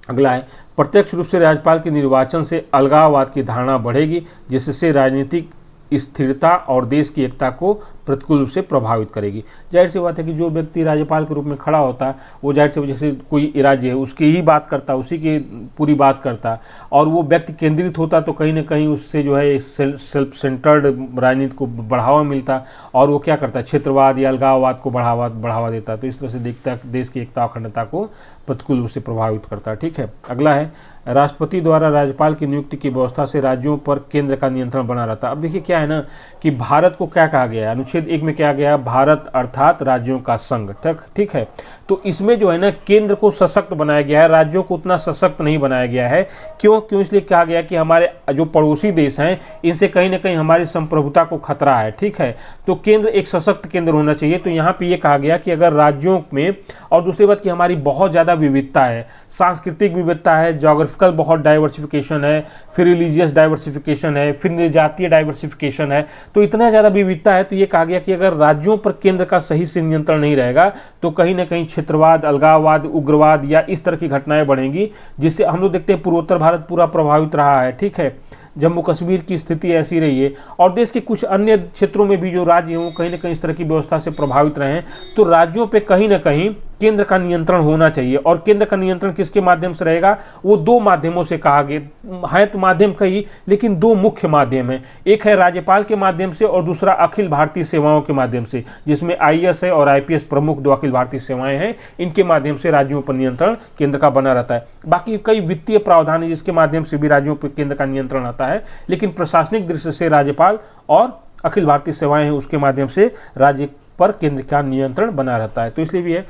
अगला है, प्रत्यक्ष रूप से राज्यपाल के निर्वाचन से अलगाववाद की धारणा बढ़ेगी, जिससे राजनीतिक स्थिरता और देश की एकता को प्रतिकूल रूप से प्रभावित करेगी। जाहिर सी बात है कि जो व्यक्ति राज्यपाल के रूप में खड़ा होता है वो जाहिर से जैसे कोई राज्य है उसकी ही बात करता, उसी की पूरी बात करता, और वो व्यक्ति केंद्रित होता तो कहीं ना कहीं उससे जो है सेल्फ सेंटर्ड राजनीति को बढ़ावा मिलता और वो क्या करता है, क्षेत्रवाद या अलगाववाद को बढ़ावा देता। तो इस तरह से देखता देश की एकता और अखंडता को प्रतिकूल रूप से प्रभावित करता, ठीक है। अगला है, राष्ट्रपति द्वारा राज्यपाल की नियुक्ति की व्यवस्था से राज्यों पर केंद्र का नियंत्रण बना रहता। अब देखिए क्या है ना कि भारत को क्या कहा गया है, अनुच्छेद 1 में क्या गया, भारत अर्थात राज्यों का संघ, ठीक है। तो इसमें जो है ना केंद्र को सशक्त बनाया गया है, राज्यों को उतना सशक्त नहीं बनाया गया है। क्यों? इसलिए कहा गया कि हमारे जो पड़ोसी देश हैं इनसे कहीं ना कहीं हमारी संप्रभुता को खतरा है, ठीक है। तो केंद्र एक सशक्त केंद्र होना चाहिए। तो यहाँ पे ये कहा गया कि अगर राज्यों में, और दूसरी बात कि हमारी बहुत ज़्यादा विविधता है, सांस्कृतिक विविधता है, ज्योग्राफिकल बहुत डाइवर्सिफिकेशन है, फिर रिलीजियस डाइवर्सिफिकेशन है, फिर जातीय डाइवर्सिफिकेशन है, तो इतना ज़्यादा विविधता है। तो ये कहा गया कि अगर राज्यों पर केंद्र का सही से नियंत्रण नहीं रहेगा तो कहीं ना कहीं क्षेत्रवाद, अलगाववाद, उग्रवाद या इस तरह की घटनाएं बढ़ेंगी, जिससे हम लोग देखते हैं पूर्वोत्तर भारत पूरा प्रभावित रहा है, ठीक है। जम्मू कश्मीर की स्थिति ऐसी रही है और देश के कुछ अन्य क्षेत्रों में भी जो राज्य हैं वो कहीं ना कहीं इस तरह की व्यवस्था से प्रभावित रहे हैं। तो राज्यों पे कहीं ना कहीं केंद्र का नियंत्रण होना चाहिए। और केंद्र का नियंत्रण किसके माध्यम से रहेगा, वो दो माध्यमों से कहा गया है। तो माध्यम कई, लेकिन दो मुख्य माध्यम है, एक है राज्यपाल के माध्यम से और दूसरा अखिल भारतीय सेवाओं के माध्यम से, जिसमें IAS है और IPS प्रमुख दो अखिल भारतीय सेवाएं हैं, इनके माध्यम से राज्यों पर नियंत्रण केंद्र का बना रहता है। बाकी कई वित्तीय प्रावधान है जिसके माध्यम से भी राज्यों पर केंद्र का नियंत्रण आता है, लेकिन प्रशासनिक दृष्टि से राज्यपाल और अखिल भारतीय सेवाएं हैं उसके माध्यम से राज्य पर केंद्र का नियंत्रण बना रहता है। तो इसलिए भी है।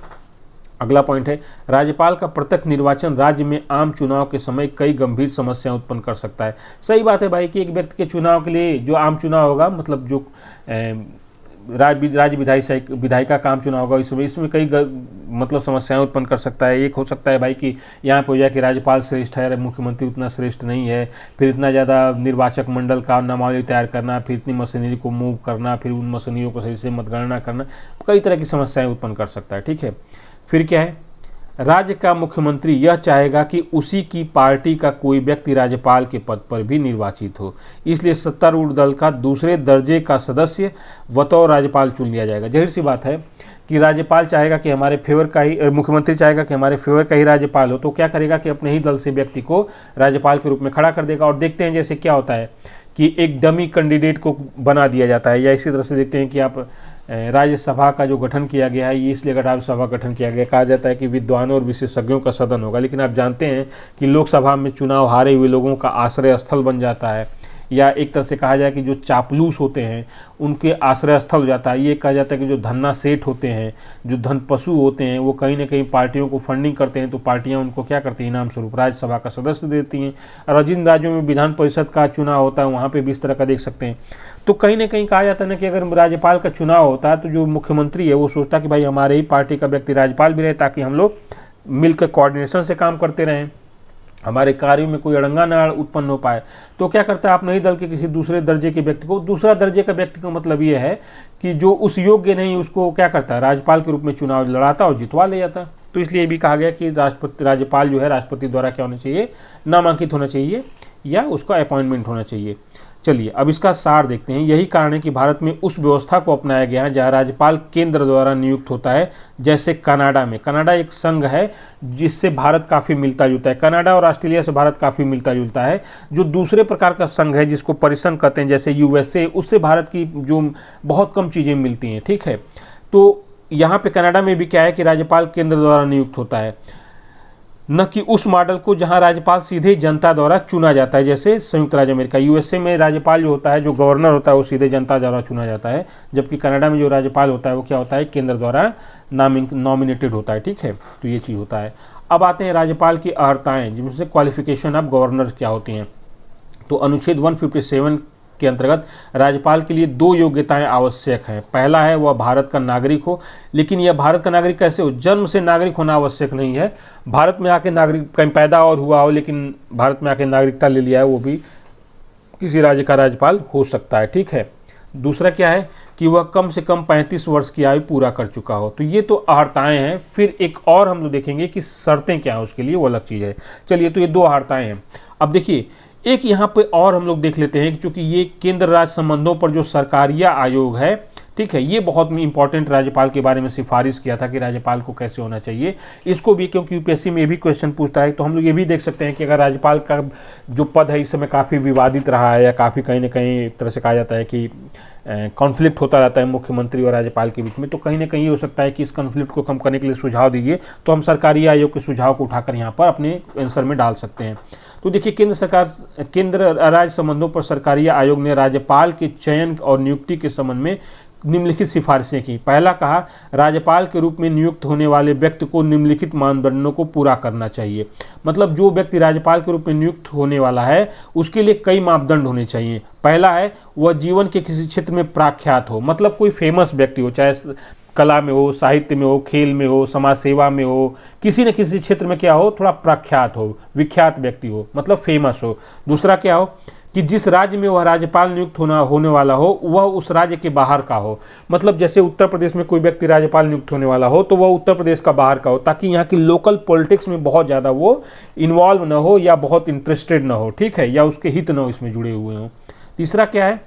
अगला पॉइंट है, राज्यपाल का प्रत्यक्ष निर्वाचन राज्य में आम चुनाव के समय कई गंभीर समस्याएं उत्पन्न कर सकता है। सही बात है भाई कि एक व्यक्ति के चुनाव के लिए जो आम चुनाव होगा, मतलब जो राज्य विधायिका का आम चुनाव होगा, इसमें कई मतलब समस्याएं उत्पन्न कर सकता है। एक हो सकता है भाई कि यहाँ पे हो जाए कि राज्यपाल श्रेष्ठ है, मुख्यमंत्री उतना श्रेष्ठ नहीं है, फिर इतना ज़्यादा निर्वाचक मंडल का नामावली तैयार करना, फिर इतनी मशीनरी को मूव करना, फिर उन मशीनरियों को सही से मतगणना करना, कई तरह की समस्याएं उत्पन्न कर सकता है, ठीक है। फिर क्या है, राज्य का मुख्यमंत्री यह चाहेगा कि उसी की पार्टी का कोई व्यक्ति राज्यपाल के पद पर भी निर्वाचित हो, इसलिए सत्तारूढ़ दल का दूसरे दर्जे का सदस्य बतौर राज्यपाल चुन लिया जाएगा। जाहिर सी बात है कि राज्यपाल चाहेगा कि हमारे फेवर का ही, मुख्यमंत्री चाहेगा कि हमारे फेवर का ही राज्यपाल हो, तो क्या करेगा कि अपने ही दल से व्यक्ति को राज्यपाल के रूप में खड़ा कर देगा। और देखते हैं जैसे क्या होता है कि एक डमी कैंडिडेट को बना दिया जाता है, या इसी तरह से देखते हैं कि आप राज्यसभा का जो गठन किया गया है, ये इसलिए अगर राज्यसभा गठन किया गया, कहा जाता है कि विद्वानों और विशेषज्ञों का सदन होगा, लेकिन आप जानते हैं कि लोकसभा में चुनाव हारे हुए लोगों का आश्रय स्थल बन जाता है। या एक तरह से कहा जाए कि जो चापलूस होते हैं उनके आश्रय स्थल हो जाता है। ये कहा जाता है कि जो धन्ना सेठ होते हैं, जो धन पशु होते हैं, वो कहीं ना कहीं पार्टियों को फंडिंग करते हैं, तो पार्टियां उनको क्या करती हैं, इनाम स्वरूप राज्यसभा का सदस्य देती हैं। और जिन राज्यों में विधान परिषद का चुनाव होता है वहाँ पर भी इस तरह का देख सकते हैं। तो कहीं ना कहीं कहा जाता है ना कि अगर राज्यपाल का चुनाव होता है तो जो मुख्यमंत्री है वो सोचता है कि भाई हमारे ही पार्टी का व्यक्ति राज्यपाल भी रहे, ताकि हम लोग मिलकर कोऑर्डिनेशन से काम करते रहें, हमारे कार्यों में कोई अड़ंगा न उत्पन्न हो पाए। तो क्या करता है, अपने ही दल के किसी दूसरे दर्जे के व्यक्ति को, दूसरा दर्जे का व्यक्ति का मतलब ये है कि जो उस योग्य नहीं उसको क्या करता है, राज्यपाल के रूप में चुनाव लड़ाता और जितवा ले जाता। तो इसलिए भी कहा गया कि राज्यपाल जो है राष्ट्रपति द्वारा क्या होना चाहिए, नामांकित होना चाहिए या उसका अपॉइंटमेंट होना चाहिए। चलिए अब इसका सार देखते हैं। यही कारण है कि भारत में उस व्यवस्था को अपनाया गया है जहाँ राज्यपाल केंद्र द्वारा नियुक्त होता है, जैसे कनाडा में। कनाडा एक संघ है जिससे भारत काफ़ी मिलता जुलता है। कनाडा और ऑस्ट्रेलिया से भारत काफ़ी मिलता जुलता है। जो दूसरे प्रकार का संघ है जिसको परिसंघ कहते हैं, जैसे यूएसए, उससे भारत की जो बहुत कम चीज़ें मिलती हैं, ठीक है। तो यहाँ पे कनाडा में भी क्या है कि राज्यपाल केंद्र द्वारा नियुक्त होता है, न कि उस मॉडल को जहां राज्यपाल सीधे जनता द्वारा चुना जाता है, जैसे संयुक्त राज्य अमेरिका। यूएसए में राज्यपाल जो होता है, जो गवर्नर होता है, वो सीधे जनता द्वारा चुना जाता है, जबकि कनाडा में जो राज्यपाल होता है वो क्या होता है, केंद्र द्वारा नॉमिनेटेड होता है, ठीक है। तो ये चीज़ होता है। अब आते हैं राज्यपाल की अर्हताएँ, जिनमें क्वालिफिकेशन ऑफ गवर्नर क्या होती हैं। तो अनुच्छेद 157 के अंतर्गत राज्यपाल के लिए 2 योग्यताएं आवश्यक हैं। पहला है वह भारत का नागरिक हो, लेकिन यह भारत का नागरिक कैसे हो, जन्म से नागरिक होना आवश्यक नहीं है। भारत में आके नागरिक कहीं पैदा और हुआ हो, लेकिन भारत में आके नागरिकता ले लिया है, वो भी किसी राज्य का राज्यपाल हो सकता है, ठीक है। दूसरा क्या है कि वह कम से कम 35 वर्ष की आयु पूरा कर चुका हो। तो ये तो अर्हताएं हैं। फिर एक और हम लोग देखेंगे कि शर्तें क्या है उसके लिए, वो अलग चीज़ है। चलिए, तो ये 2 अर्हताएं हैं। अब देखिए एक यहाँ पे और हम लोग देख लेते हैं कि चूंकि ये केंद्र राज्य संबंधों पर जो सरकारिया आयोग है, ठीक है, ये बहुत इंपॉर्टेंट राज्यपाल के बारे में सिफारिश किया था कि राज्यपाल को कैसे होना चाहिए। इसको भी क्योंकि यूपीएससी में भी क्वेश्चन पूछता है, तो हम लोग ये भी देख सकते हैं कि अगर राज्यपाल का जो पद है इस समय काफ़ी विवादित रहा है, या काफ़ी कहीं ना कहीं एक तरह से कहा जाता है कि कॉन्फ्लिक्ट होता रहता है मुख्यमंत्री और राज्यपाल के बीच में, तो कहीं ना कहीं हो सकता है कि इस कॉन्फ्लिक्ट को कम करने के लिए सुझाव दीजिए। तो हम सरकारी आयोग के सुझाव को उठाकर यहाँ पर अपने आंसर में डाल सकते हैं। तो देखिए, केंद्र राज्य संबंधों पर सरकारी आयोग ने राज्यपाल के चयन और नियुक्ति के संबंध में निम्नलिखित सिफारिशें की। पहला कहा, राज्यपाल के रूप में नियुक्त होने वाले व्यक्ति को निम्नलिखित मानदंडों को पूरा करना चाहिए। मतलब जो व्यक्ति राज्यपाल के रूप में नियुक्त होने वाला है उसके लिए कई मापदंड होने चाहिए। पहला है वह जीवन के किसी क्षेत्र में प्रख्यात हो, मतलब कोई फेमस व्यक्ति हो, चाहे कला में हो, साहित्य में हो, खेल में हो, समाज सेवा में हो, किसी न किसी क्षेत्र में क्या हो, थोड़ा प्रख्यात हो, विख्यात व्यक्ति हो, मतलब फेमस हो। दूसरा क्या हो कि जिस राज्य में वह राज्यपाल नियुक्त होने वाला हो वह उस राज्य के बाहर का हो। मतलब जैसे उत्तर प्रदेश में कोई व्यक्ति राज्यपाल नियुक्त होने वाला हो तो वह उत्तर प्रदेश का बाहर का हो, ताकि यहाँ की लोकल पॉलिटिक्स में बहुत ज़्यादा वो इन्वॉल्व ना हो या बहुत इंटरेस्टेड ना हो, ठीक है, या उसके हित ना हो इसमें जुड़े हुए हों। तीसरा क्या है,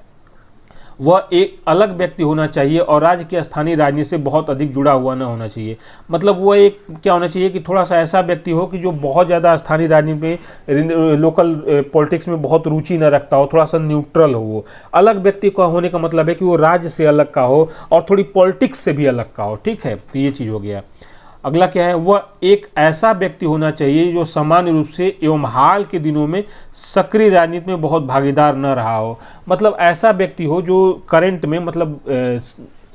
वह एक अलग व्यक्ति होना चाहिए और राज्य के स्थानीय राजनीति से बहुत अधिक जुड़ा हुआ न होना चाहिए। मतलब वह एक क्या होना चाहिए कि थोड़ा सा ऐसा व्यक्ति हो कि जो बहुत ज़्यादा स्थानीय राजनीति में, लोकल पॉलिटिक्स में बहुत रुचि न रखता हो, थोड़ा सा न्यूट्रल हो। वो अलग व्यक्ति का होने का मतलब है कि वो राज्य से अलग का हो और थोड़ी पॉलिटिक्स से भी अलग का हो, ठीक है। तो ये चीज़ हो गया। अगला क्या है, वह एक ऐसा व्यक्ति होना चाहिए जो सामान्य रूप से एवं हाल के दिनों में सक्रिय राजनीति में बहुत भागीदार न रहा हो। मतलब ऐसा व्यक्ति हो जो करंट में, मतलब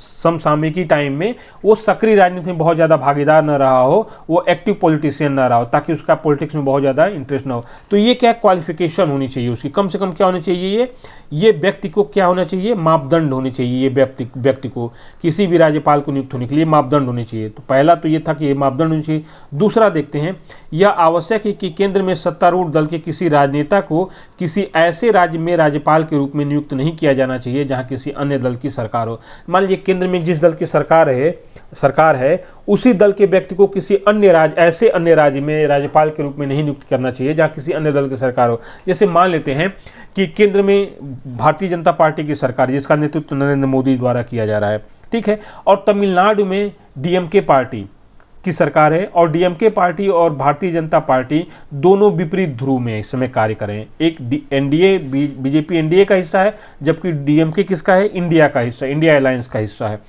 समसामयिकी टाइम में वो सक्रिय राजनीति में बहुत ज़्यादा भागीदार न रहा हो, वो एक्टिव पॉलिटिशियन न रहा हो, ताकि उसका पॉलिटिक्स में बहुत ज़्यादा इंटरेस्ट ना हो। तो ये क्या क्वालिफिकेशन होनी चाहिए उसकी, कम से कम क्या होनी चाहिए, ये व्यक्ति को क्या होना चाहिए, मापदंड होने चाहिए। ये व्यक्ति को किसी भी राज्यपाल को नियुक्त होने के लिए मापदंड होने चाहिए। तो पहला तो ये था कि ये मापदंड होने चाहिए। दूसरा देखते हैं, यह आवश्यक है कि केंद्र में सत्तारूढ़ दल के किसी राजनेता को किसी ऐसे राज्य में राज्यपाल के रूप में नियुक्त नहीं किया जाना चाहिए जहाँ किसी अन्य दल की सरकार हो। मान लीजिए केंद्र में जिस दल की सरकार है उसी दल के व्यक्ति को किसी ऐसे अन्य राज्य में राज्यपाल के रूप में नहीं नियुक्त करना चाहिए जहाँ किसी अन्य दल की सरकार हो। जैसे मान लेते हैं कि केंद्र में भारतीय जनता पार्टी की सरकार, जिसका नेतृत्व नरेंद्र मोदी द्वारा किया जा रहा है, ठीक है, और तमिलनाडु में डीएमके पार्टी की सरकार है, और डीएमके पार्टी और भारतीय जनता पार्टी दोनों विपरीत ध्रुव में इस समय कार्य कर रहे हैं। एक एनडीए, बीजेपी एनडीए का हिस्सा है, जबकि डीएमके किसका है, इंडिया का हिस्सा, इंडिया अलायंस का हिस्सा है।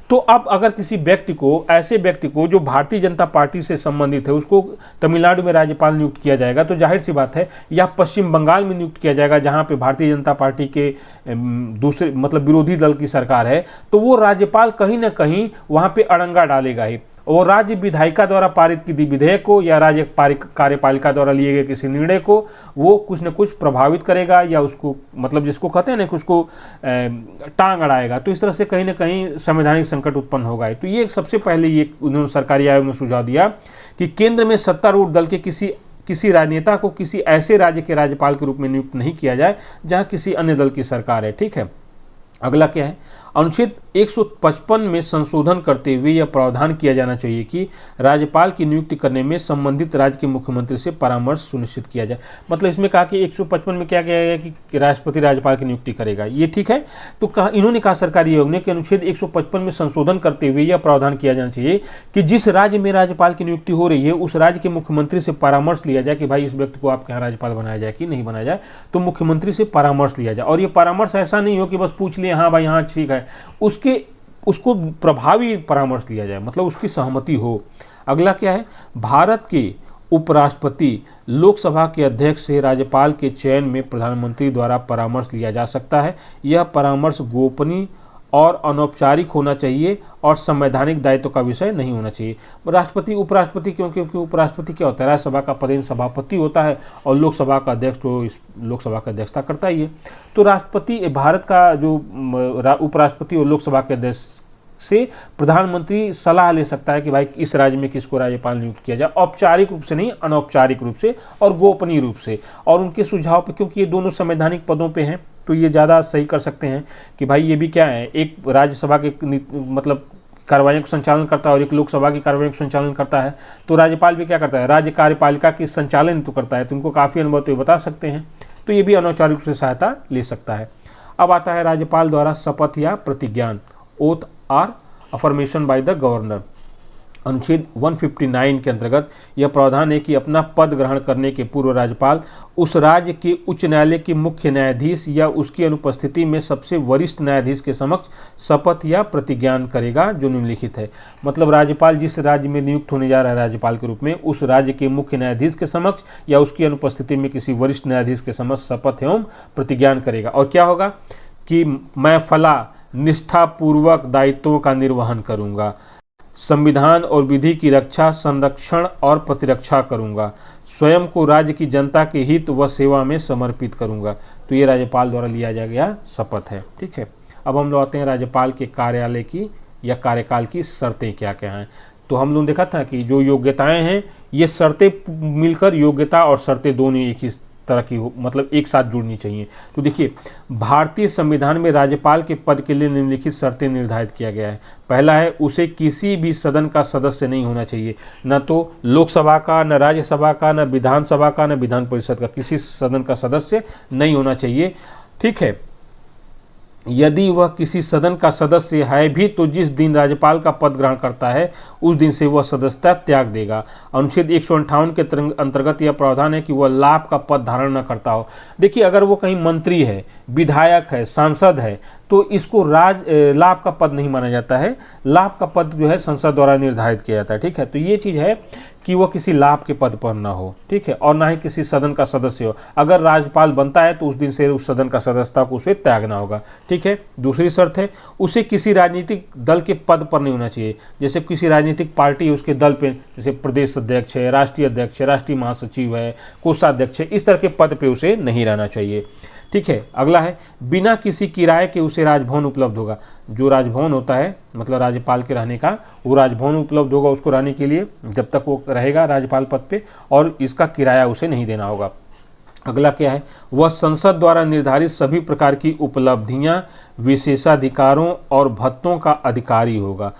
तो अब अगर किसी व्यक्ति को, ऐसे व्यक्ति को जो भारतीय जनता पार्टी से संबंधित है, उसको तमिलनाडु में राज्यपाल नियुक्त किया जाएगा, तो जाहिर सी बात है, या पश्चिम बंगाल में नियुक्त किया जाएगा जहां पे भारतीय जनता पार्टी के दूसरे मतलब विरोधी दल की सरकार है, तो वो राज्यपाल कहीं ना कहीं वहां पे अड़ंगा डालेगा ही। और राज्य विधायिका द्वारा पारित की विधेयक को या राज्य कार्यपालिका द्वारा लिए गए किसी निर्णय को वो कुछ न कुछ प्रभावित करेगा, या उसको मतलब जिसको कहते हैं ना कि उसको टांग अड़ाएगा। तो इस तरह से कहीं ना कहीं संवैधानिक संकट उत्पन्न होगा। तो ये सबसे पहले ये उन्होंने सरकारी आयोग ने सुझाव दिया कि केंद्र में सत्तारूढ़ दल के किसी राजनेता को किसी ऐसे राज्य के राज्यपाल के रूप में नियुक्त नहीं किया जाए जहां किसी अन्य दल की सरकार है। ठीक है, अगला क्या है, अनुच्छेद 155 में संशोधन करते हुए यह प्रावधान किया जाना चाहिए कि राज्यपाल की नियुक्ति करने में संबंधित राज्य के मुख्यमंत्री से परामर्श सुनिश्चित किया जाए। मतलब इसमें कहा कि 155 में क्या किया गया कि राष्ट्रपति राज्यपाल की नियुक्ति करेगा, ये ठीक है। तो इन्होंने कहा सरकारी आयोग ने कि अनुच्छेद 155 में संशोधन करते हुए यह प्रावधान किया जाना चाहिए कि जिस राज्य में राज्यपाल की नियुक्ति हो रही है उस राज्य के मुख्यमंत्री से परामर्श लिया जाए कि भाई इस व्यक्ति को आपके यहाँ राज्यपाल बनाया जाए कि नहीं बनाया जाए। तो मुख्यमंत्री से परामर्श लिया जाए, और ये परामर्श ऐसा नहीं हो कि बस पूछ लिए हाँ भाई हाँ ठीक है, उसको प्रभावी परामर्श लिया जाए, मतलब उसकी सहमति हो। अगला क्या है, भारत के उपराष्ट्रपति लोकसभा के अध्यक्ष से राज्यपाल के चयन में प्रधानमंत्री द्वारा परामर्श लिया जा सकता है। यह परामर्श गोपनीय और अनौपचारिक होना चाहिए और संवैधानिक दायित्व का विषय नहीं होना चाहिए। राष्ट्रपति उपराष्ट्रपति क्योंकि उपराष्ट्रपति क्या होता है, राज्यसभा का पदेन सभापति होता है और लोकसभा का अध्यक्ष तो इस लोकसभा का अध्यक्षता करता ही है। तो राष्ट्रपति भारत का जो उपराष्ट्रपति और लोकसभा के अध्यक्ष से प्रधानमंत्री सलाह ले सकता है कि भाई इस राज्य में किसको राज्यपाल नियुक्त किया जाए, औपचारिक रूप से नहीं, अनौपचारिक रूप से और गोपनीय रूप से। और उनके सुझाव पे, क्योंकि ये दोनों संवैधानिक पदों पे हैं, तो ये ज़्यादा सही कर सकते हैं कि भाई ये भी क्या है, एक राज्यसभा के मतलब कार्रवाई का संचालन करता है और एक लोकसभा की कार्रवाई का संचालन करता है। तो राज्यपाल भी क्या करता है, राज्य कार्यपालिका की संचालन तो करता है, तो उनको काफ़ी अनुभव तो बता सकते हैं। तो ये भी अनौपचारिक रूप से सहायता ले सकता है। अब आता है राज्यपाल द्वारा शपथ या प्रतिज्ञान, oath or affirmation by the governor. अनुच्छेद 159 के अंतर्गत यह प्रावधान है कि अपना पद ग्रहण करने के पूर्व राज्यपाल उस राज्य के उच्च न्यायालय के मुख्य न्यायाधीश या उसकी अनुपस्थिति में सबसे वरिष्ठ न्यायाधीश के समक्ष शपथ या प्रतिज्ञान करेगा जो निम्नलिखित है। मतलब राज्यपाल जिस राज्य में नियुक्त होने जा रहा है राज्यपाल के रूप में, उस राज्य के मुख्य न्यायाधीश के समक्ष या उसकी अनुपस्थिति में किसी वरिष्ठ न्यायाधीश के समक्ष शपथ एवं प्रतिज्ञान करेगा। और क्या होगा कि मैं फला निष्ठापूर्वक दायित्वों का निर्वहन करूंगा, संविधान और विधि की रक्षा, संरक्षण और प्रतिरक्षा करूंगा, स्वयं को राज्य की जनता के हित व सेवा में समर्पित करूंगा। तो ये राज्यपाल द्वारा लिया जा गया शपथ है। ठीक है, अब हम लोग आते हैं राज्यपाल के कार्यालय की या कार्यकाल की शर्तें क्या क्या हैं। तो हम लोग देखा था कि जो योग्यताएं हैं, ये शर्तें मिलकर योग्यता और शर्तें दोनों एक ही तरह की हो, मतलब एक साथ जुड़नी चाहिए। तो देखिए, भारतीय संविधान में राज्यपाल के पद के लिए निम्नलिखित शर्तें निर्धारित किया गया है। पहला है, उसे किसी भी सदन का सदस्य नहीं होना चाहिए, न तो लोकसभा का, न राज्यसभा का, न विधानसभा का, न विधान परिषद का, किसी सदन का सदस्य नहीं होना चाहिए। ठीक है, यदि वह किसी सदन का सदस्य है भी तो जिस दिन राज्यपाल का पद ग्रहण करता है उस दिन से वह सदस्यता त्याग देगा। अनुच्छेद 158 के अंतर्गत यह प्रावधान है कि वह लाभ का पद धारण न करता हो। देखिए, अगर वो कहीं मंत्री है, विधायक है, सांसद है, तो इसको लाभ का पद नहीं माना जाता है। लाभ का पद जो है संसद द्वारा निर्धारित किया जाता है। ठीक है, तो ये चीज़ है कि वह किसी लाभ के पद पर ना हो। ठीक है, और ना ही किसी सदन का सदस्य हो। अगर राज्यपाल बनता है तो उस दिन से उस सदन का सदस्यता को उसे त्यागना होगा। ठीक है, दूसरी शर्त है, उसे किसी राजनीतिक दल के पद पर नहीं होना चाहिए। जैसे किसी राजनीतिक पार्टी है, उसके दल पे, जैसे प्रदेश अध्यक्ष है, राष्ट्रीय अध्यक्ष है, राष्ट्रीय महासचिव है, कोषाध्यक्ष है, इस तरह के पद पे उसे नहीं रहना चाहिए। ठीक है, अगला है, बिना किसी किराए के उसे राजभवन उपलब्ध होगा। जो राजभवन होता है, मतलब राज्यपाल के रहने का, वो राजभवन उपलब्ध होगा उसको रहने के लिए जब तक वो रहेगा राज्यपाल पद पे, और इसका किराया उसे नहीं देना होगा। अगला क्या है, वह संसद द्वारा निर्धारित सभी प्रकार की उपलब्धियां, विशेषाधिकारों और भत्तों का अधिकारी होगा।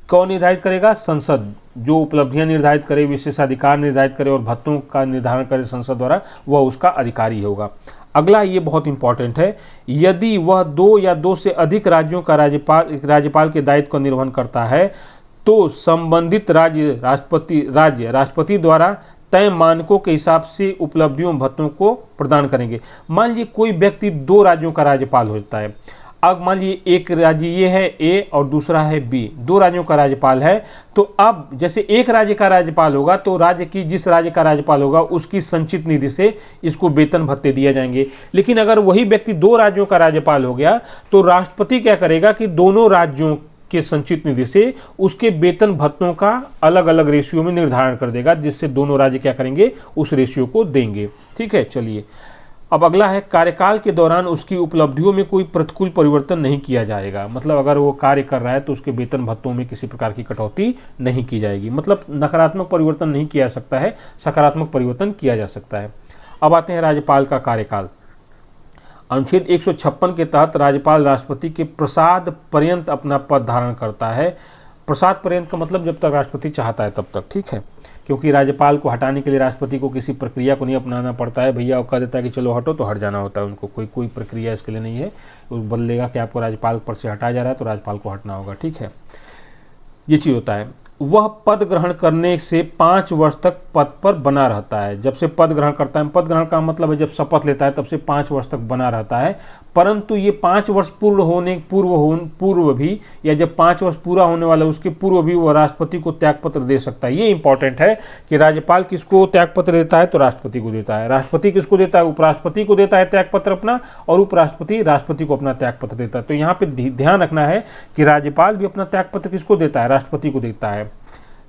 कौन निर्धारित करेगा? संसद। जो उपलब्धियां निर्धारित करे, विशेषाधिकार निर्धारित करे और भत्तों का निर्धारण करे संसद द्वारा, वह उसका अधिकारी होगा। अगला, ये बहुत इंपॉर्टेंट है, यदि वह 2 या 2 से अधिक राज्यों का राज्यपाल के दायित्व का निर्वहन करता है तो संबंधित राष्ट्रपति द्वारा तय मानकों के हिसाब से उपलब्धियों भत्तों को प्रदान करेंगे। मान लीजिए कोई व्यक्ति 2 राज्यों का राज्यपाल होता है। अब मान लीजिए एक राज्य ये है ए और दूसरा है बी, दो राज्यों का राज्यपाल है। तो अब जैसे एक राज्य का राज्यपाल होगा तो राज्य की जिस राज्य का राज्यपाल होगा उसकी संचित निधि से इसको वेतन भत्ते दिए जाएंगे। लेकिन अगर वही व्यक्ति दो राज्यों का राज्यपाल हो गया तो राष्ट्रपति क्या करेगा कि दोनों राज्यों के संचित निधि से उसके वेतन भत्तों का अलग अलग रेशियो में निर्धारण कर देगा, जिससे दोनों राज्य क्या करेंगे, उस रेशियो को देंगे। ठीक है, चलिए अब अगला है कार्यकाल के दौरान उसकी उपलब्धियों में कोई प्रतिकूल परिवर्तन नहीं किया जाएगा। मतलब अगर वो कार्य कर रहा है तो उसके वेतन भत्तों में किसी प्रकार की कटौती नहीं की जाएगी। मतलब नकारात्मक परिवर्तन नहीं किया जा सकता है, सकारात्मक परिवर्तन किया जा सकता है। अब आते हैं राज्यपाल का कार्यकाल। अनुच्छेद 156 के तहत राज्यपाल राष्ट्रपति के प्रसाद पर्यंत अपना पद धारण करता है। प्रसाद पर्यंत का मतलब जब तक राष्ट्रपति चाहता है तब तक। ठीक है, क्योंकि राज्यपाल को हटाने के लिए राष्ट्रपति को किसी प्रक्रिया को नहीं अपनाना पड़ता है। भैया वो कह देता है कि चलो हटो तो हट जाना होता है उनको, कोई प्रक्रिया इसके लिए नहीं है। वो बदलेगा कि आपको राज्यपाल पर से हटाया जा रहा है तो राज्यपाल को हटना होगा। ठीक है, ये चीज़ होता है। वह पद ग्रहण करने से 5 वर्ष तक पद पर बना रहता है। जब से पद ग्रहण करता है, पद ग्रहण का मतलब है जब शपथ लेता है तब से 5 वर्ष तक बना रहता है। परंतु ये 5 वर्ष पूर्व भी, या जब 5 वर्ष पूरा होने वाला है उसके पूर्व भी वह राष्ट्रपति को त्यागपत्र दे सकता है। ये इंपॉर्टेंट है कि राज्यपाल किसको त्यागपत्र देता है, तो राष्ट्रपति को देता है। राष्ट्रपति किसको देता है, उपराष्ट्रपति को देता है त्यागपत्र अपना, और उपराष्ट्रपति राष्ट्रपति को अपना त्यागपत्र देता है। तो यहाँ पे ध्यान रखना है कि राज्यपाल भी अपना त्यागपत्र किसको देता है, राष्ट्रपति को देता है।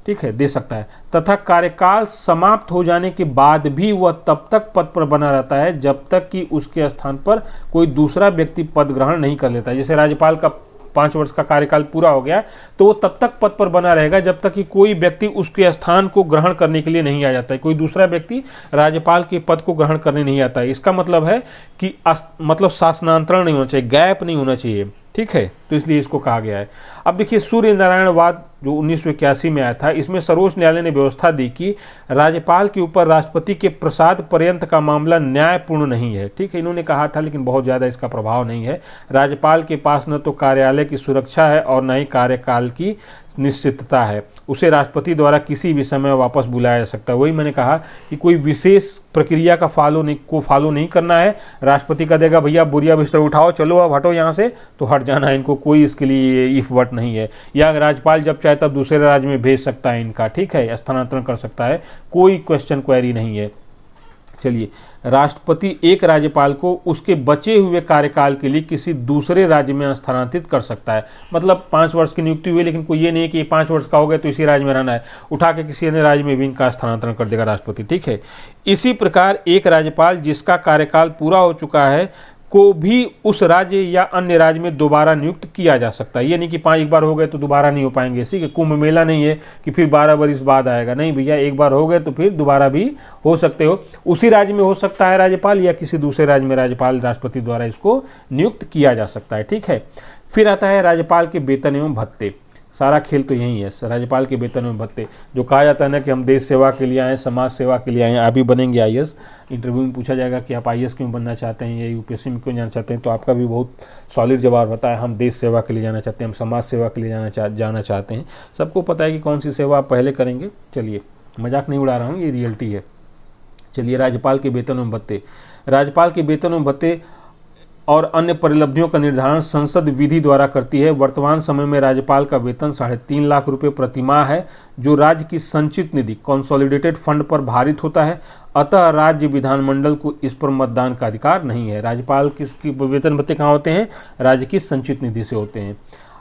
ठीक है, दे सकता है। तथा कार्यकाल समाप्त हो जाने के बाद भी वह तब तक पद पर बना रहता है जब तक कि उसके स्थान पर कोई दूसरा व्यक्ति पद ग्रहण नहीं कर लेता है। जैसे राज्यपाल का 5 वर्ष का कार्यकाल पूरा हो गया तो वो तब तक पद पर बना रहेगा जब तक कि कोई व्यक्ति उसके स्थान को ग्रहण करने के लिए नहीं आ जाता है, कोई दूसरा व्यक्ति राज्यपाल के पद को ग्रहण करने नहीं आता है। इसका मतलब है कि मतलब शासनांतरण नहीं होना चाहिए, गैप नहीं होना चाहिए। ठीक है, तो इसलिए इसको कहा गया है। अब देखिए सूर्य नारायणवाद जो 1981 में आया था, इसमें सर्वोच्च न्यायालय ने व्यवस्था दी कि राज्यपाल के ऊपर राष्ट्रपति के प्रसाद पर्यंत का मामला न्यायपूर्ण नहीं है। ठीक है, इन्होंने कहा था लेकिन बहुत ज़्यादा इसका प्रभाव नहीं है। राज्यपाल के पास न तो कार्यालय की सुरक्षा है और न ही कार्यकाल की निश्चितता है। उसे राष्ट्रपति द्वारा किसी भी समय वापस बुलाया जा सकता है। वही मैंने कहा कि कोई विशेष प्रक्रिया का फॉलो नहीं करना है। राष्ट्रपति का देगा भैया बोरिया बिस्तर उठाओ, चलो अब हटो यहाँ से, तो हट जाना है इनको, कोई इसके लिए इफ बट नहीं है। या राज्यपाल जब चाहे तब दूसरे राज्य में भेज सकता है इनका। ठीक है, स्थानांतरण कर सकता है, कोई क्वेश्चन क्वेरी नहीं है। चलिए, राष्ट्रपति एक राज्यपाल को उसके बचे हुए कार्यकाल के लिए किसी दूसरे राज्य में स्थानांतरित कर सकता है। मतलब 5 वर्ष की नियुक्ति हुई लेकिन कोई ये नहीं है कि 5 वर्ष का हो गया तो इसी राज्य में रहना है, उठा के किसी अन्य राज्य में भी इनका स्थानांतरण कर देगा राष्ट्रपति। ठीक है, इसी प्रकार एक राज्यपाल जिसका कार्यकाल पूरा हो चुका है को भी उस राज्य या अन्य राज्य में दोबारा नियुक्त किया जा सकता है। ये नहीं कि 5 एक बार हो गए तो दोबारा नहीं हो पाएंगे। ठीक है, कुंभ मेला नहीं है कि फिर 12 वर्ष बाद आएगा, नहीं भैया, एक बार हो गए तो फिर दोबारा भी हो सकते हो। उसी राज्य में हो सकता है राज्यपाल, या किसी दूसरे राज्य में राज्यपाल राष्ट्रपति द्वारा इसको नियुक्त किया जा सकता है। ठीक है, फिर आता है राज्यपाल के वेतन एवं भत्ते। सारा खेल तो यही है, राज्यपाल के वेतन एवं भत्ते। जो कहा जाता है ना कि हम देश सेवा के लिए आए, समाज सेवा के लिए आए, आप भी बनेंगे IAS। इंटरव्यू में पूछा जाएगा कि आप IAS क्यों बनना चाहते हैं या UPSC में क्यों जाना चाहते हैं, तो आपका भी बहुत सॉलिड जवाब होता है, हम देश सेवा के लिए जाना चाहते हैं, हम समाज सेवा के लिए जाना चाहते हैं। सबको पता है कि कौन सी सेवा आप पहले करेंगे। चलिए, मजाक नहीं उड़ा रहा हूँ, ये रियलिटी है। चलिए, राज्यपाल के वेतन एवं भत्ते। राज्यपाल के वेतन एवं भत्ते और अन्य परिलब्धियों का निर्धारण संसद विधि द्वारा करती है। वर्तमान समय में राज्यपाल का वेतन 3.5 लाख रुपये प्रतिमाह है, जो राज्य की संचित निधि कंसोलिडेटेड फंड पर भारित होता है। अतः राज्य विधानमंडल को इस पर मतदान का अधिकार नहीं है। राज्यपाल किसकी वेतन भत्ते कहाँ होते हैं, राज्य की संचित निधि से होते हैं।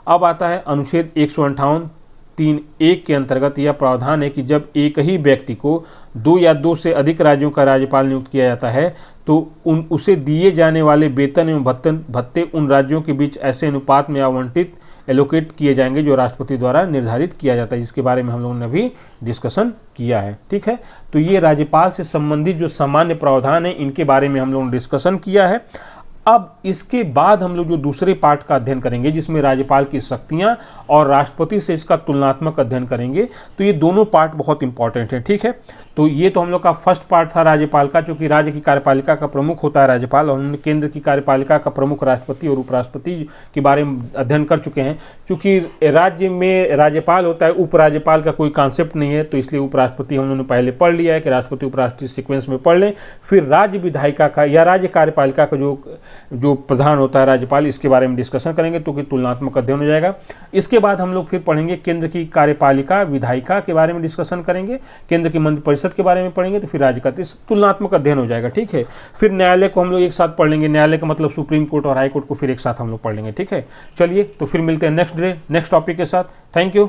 अब आता है अनुच्छेद 158(3)(1) के अंतर्गत यह प्रावधान है कि जब एक ही व्यक्ति को 2 या 2 से अधिक राज्यों का राज्यपाल नियुक्त किया जाता है तो उसे दिए जाने वाले वेतन एवं भत्ते उन राज्यों के बीच ऐसे अनुपात में आवंटित एलोकेट किए जाएंगे जो राष्ट्रपति द्वारा निर्धारित किया जाता है, जिसके बारे में हम लोगों ने अभी डिस्कशन किया है। ठीक है, तो ये राज्यपाल से संबंधित जो सामान्य प्रावधान है इनके बारे में हम लोगों ने डिस्कशन किया है। अब इसके बाद हम लोग जो दूसरे पार्ट का अध्ययन करेंगे जिसमें राज्यपाल की शक्तियां और राष्ट्रपति से इसका तुलनात्मक अध्ययन करेंगे, तो ये दोनों पार्ट बहुत इंपॉर्टेंट है। ठीक है, तो ये तो हम लोग का फर्स्ट पार्ट था राज्यपाल का, क्योंकि राज्य की कार्यपालिका का प्रमुख होता है राज्यपाल, और हमने केंद्र की कार्यपालिका का प्रमुख राष्ट्रपति और उपराष्ट्रपति के बारे में अध्ययन कर चुके हैं। क्योंकि राज्य में राज्यपाल होता है, उपराज्यपाल का कोई कॉन्सेप्ट नहीं है, तो इसलिए उपराष्ट्रपति हम लोगों ने पहले पढ़ लिया है कि राष्ट्रपति उपराष्ट्रपति सीक्वेंस में पढ़ लें। फिर राज्य विधायिका का या राज्य कार्यपालिका का जो जो प्रधान होता है राज्यपाल, इसके बारे में डिस्कशन करेंगे, तो कि तुलनात्मक अध्ययन हो जाएगा। इसके बाद हम लोग फिर पढ़ेंगे केंद्र की कार्यपालिका विधायिका के बारे में डिस्कशन करेंगे, केंद्र की मंत्रिपरिषद के बारे में पढ़ेंगे, तो फिर राज्य का तुलनात्मक अध्ययन हो जाएगा। ठीक है, फिर न्यायालय को हम लोग एक साथ पढ़ लेंगे, न्यायालय का मतलब सुप्रीम कोर्ट और हाई कोर्ट को फिर एक साथ हम लोग पढ़ लेंगे। ठीक है, चलिए तो फिर मिलते हैं नेक्स्ट डे नेक्स्ट टॉपिक के साथ। Thank you.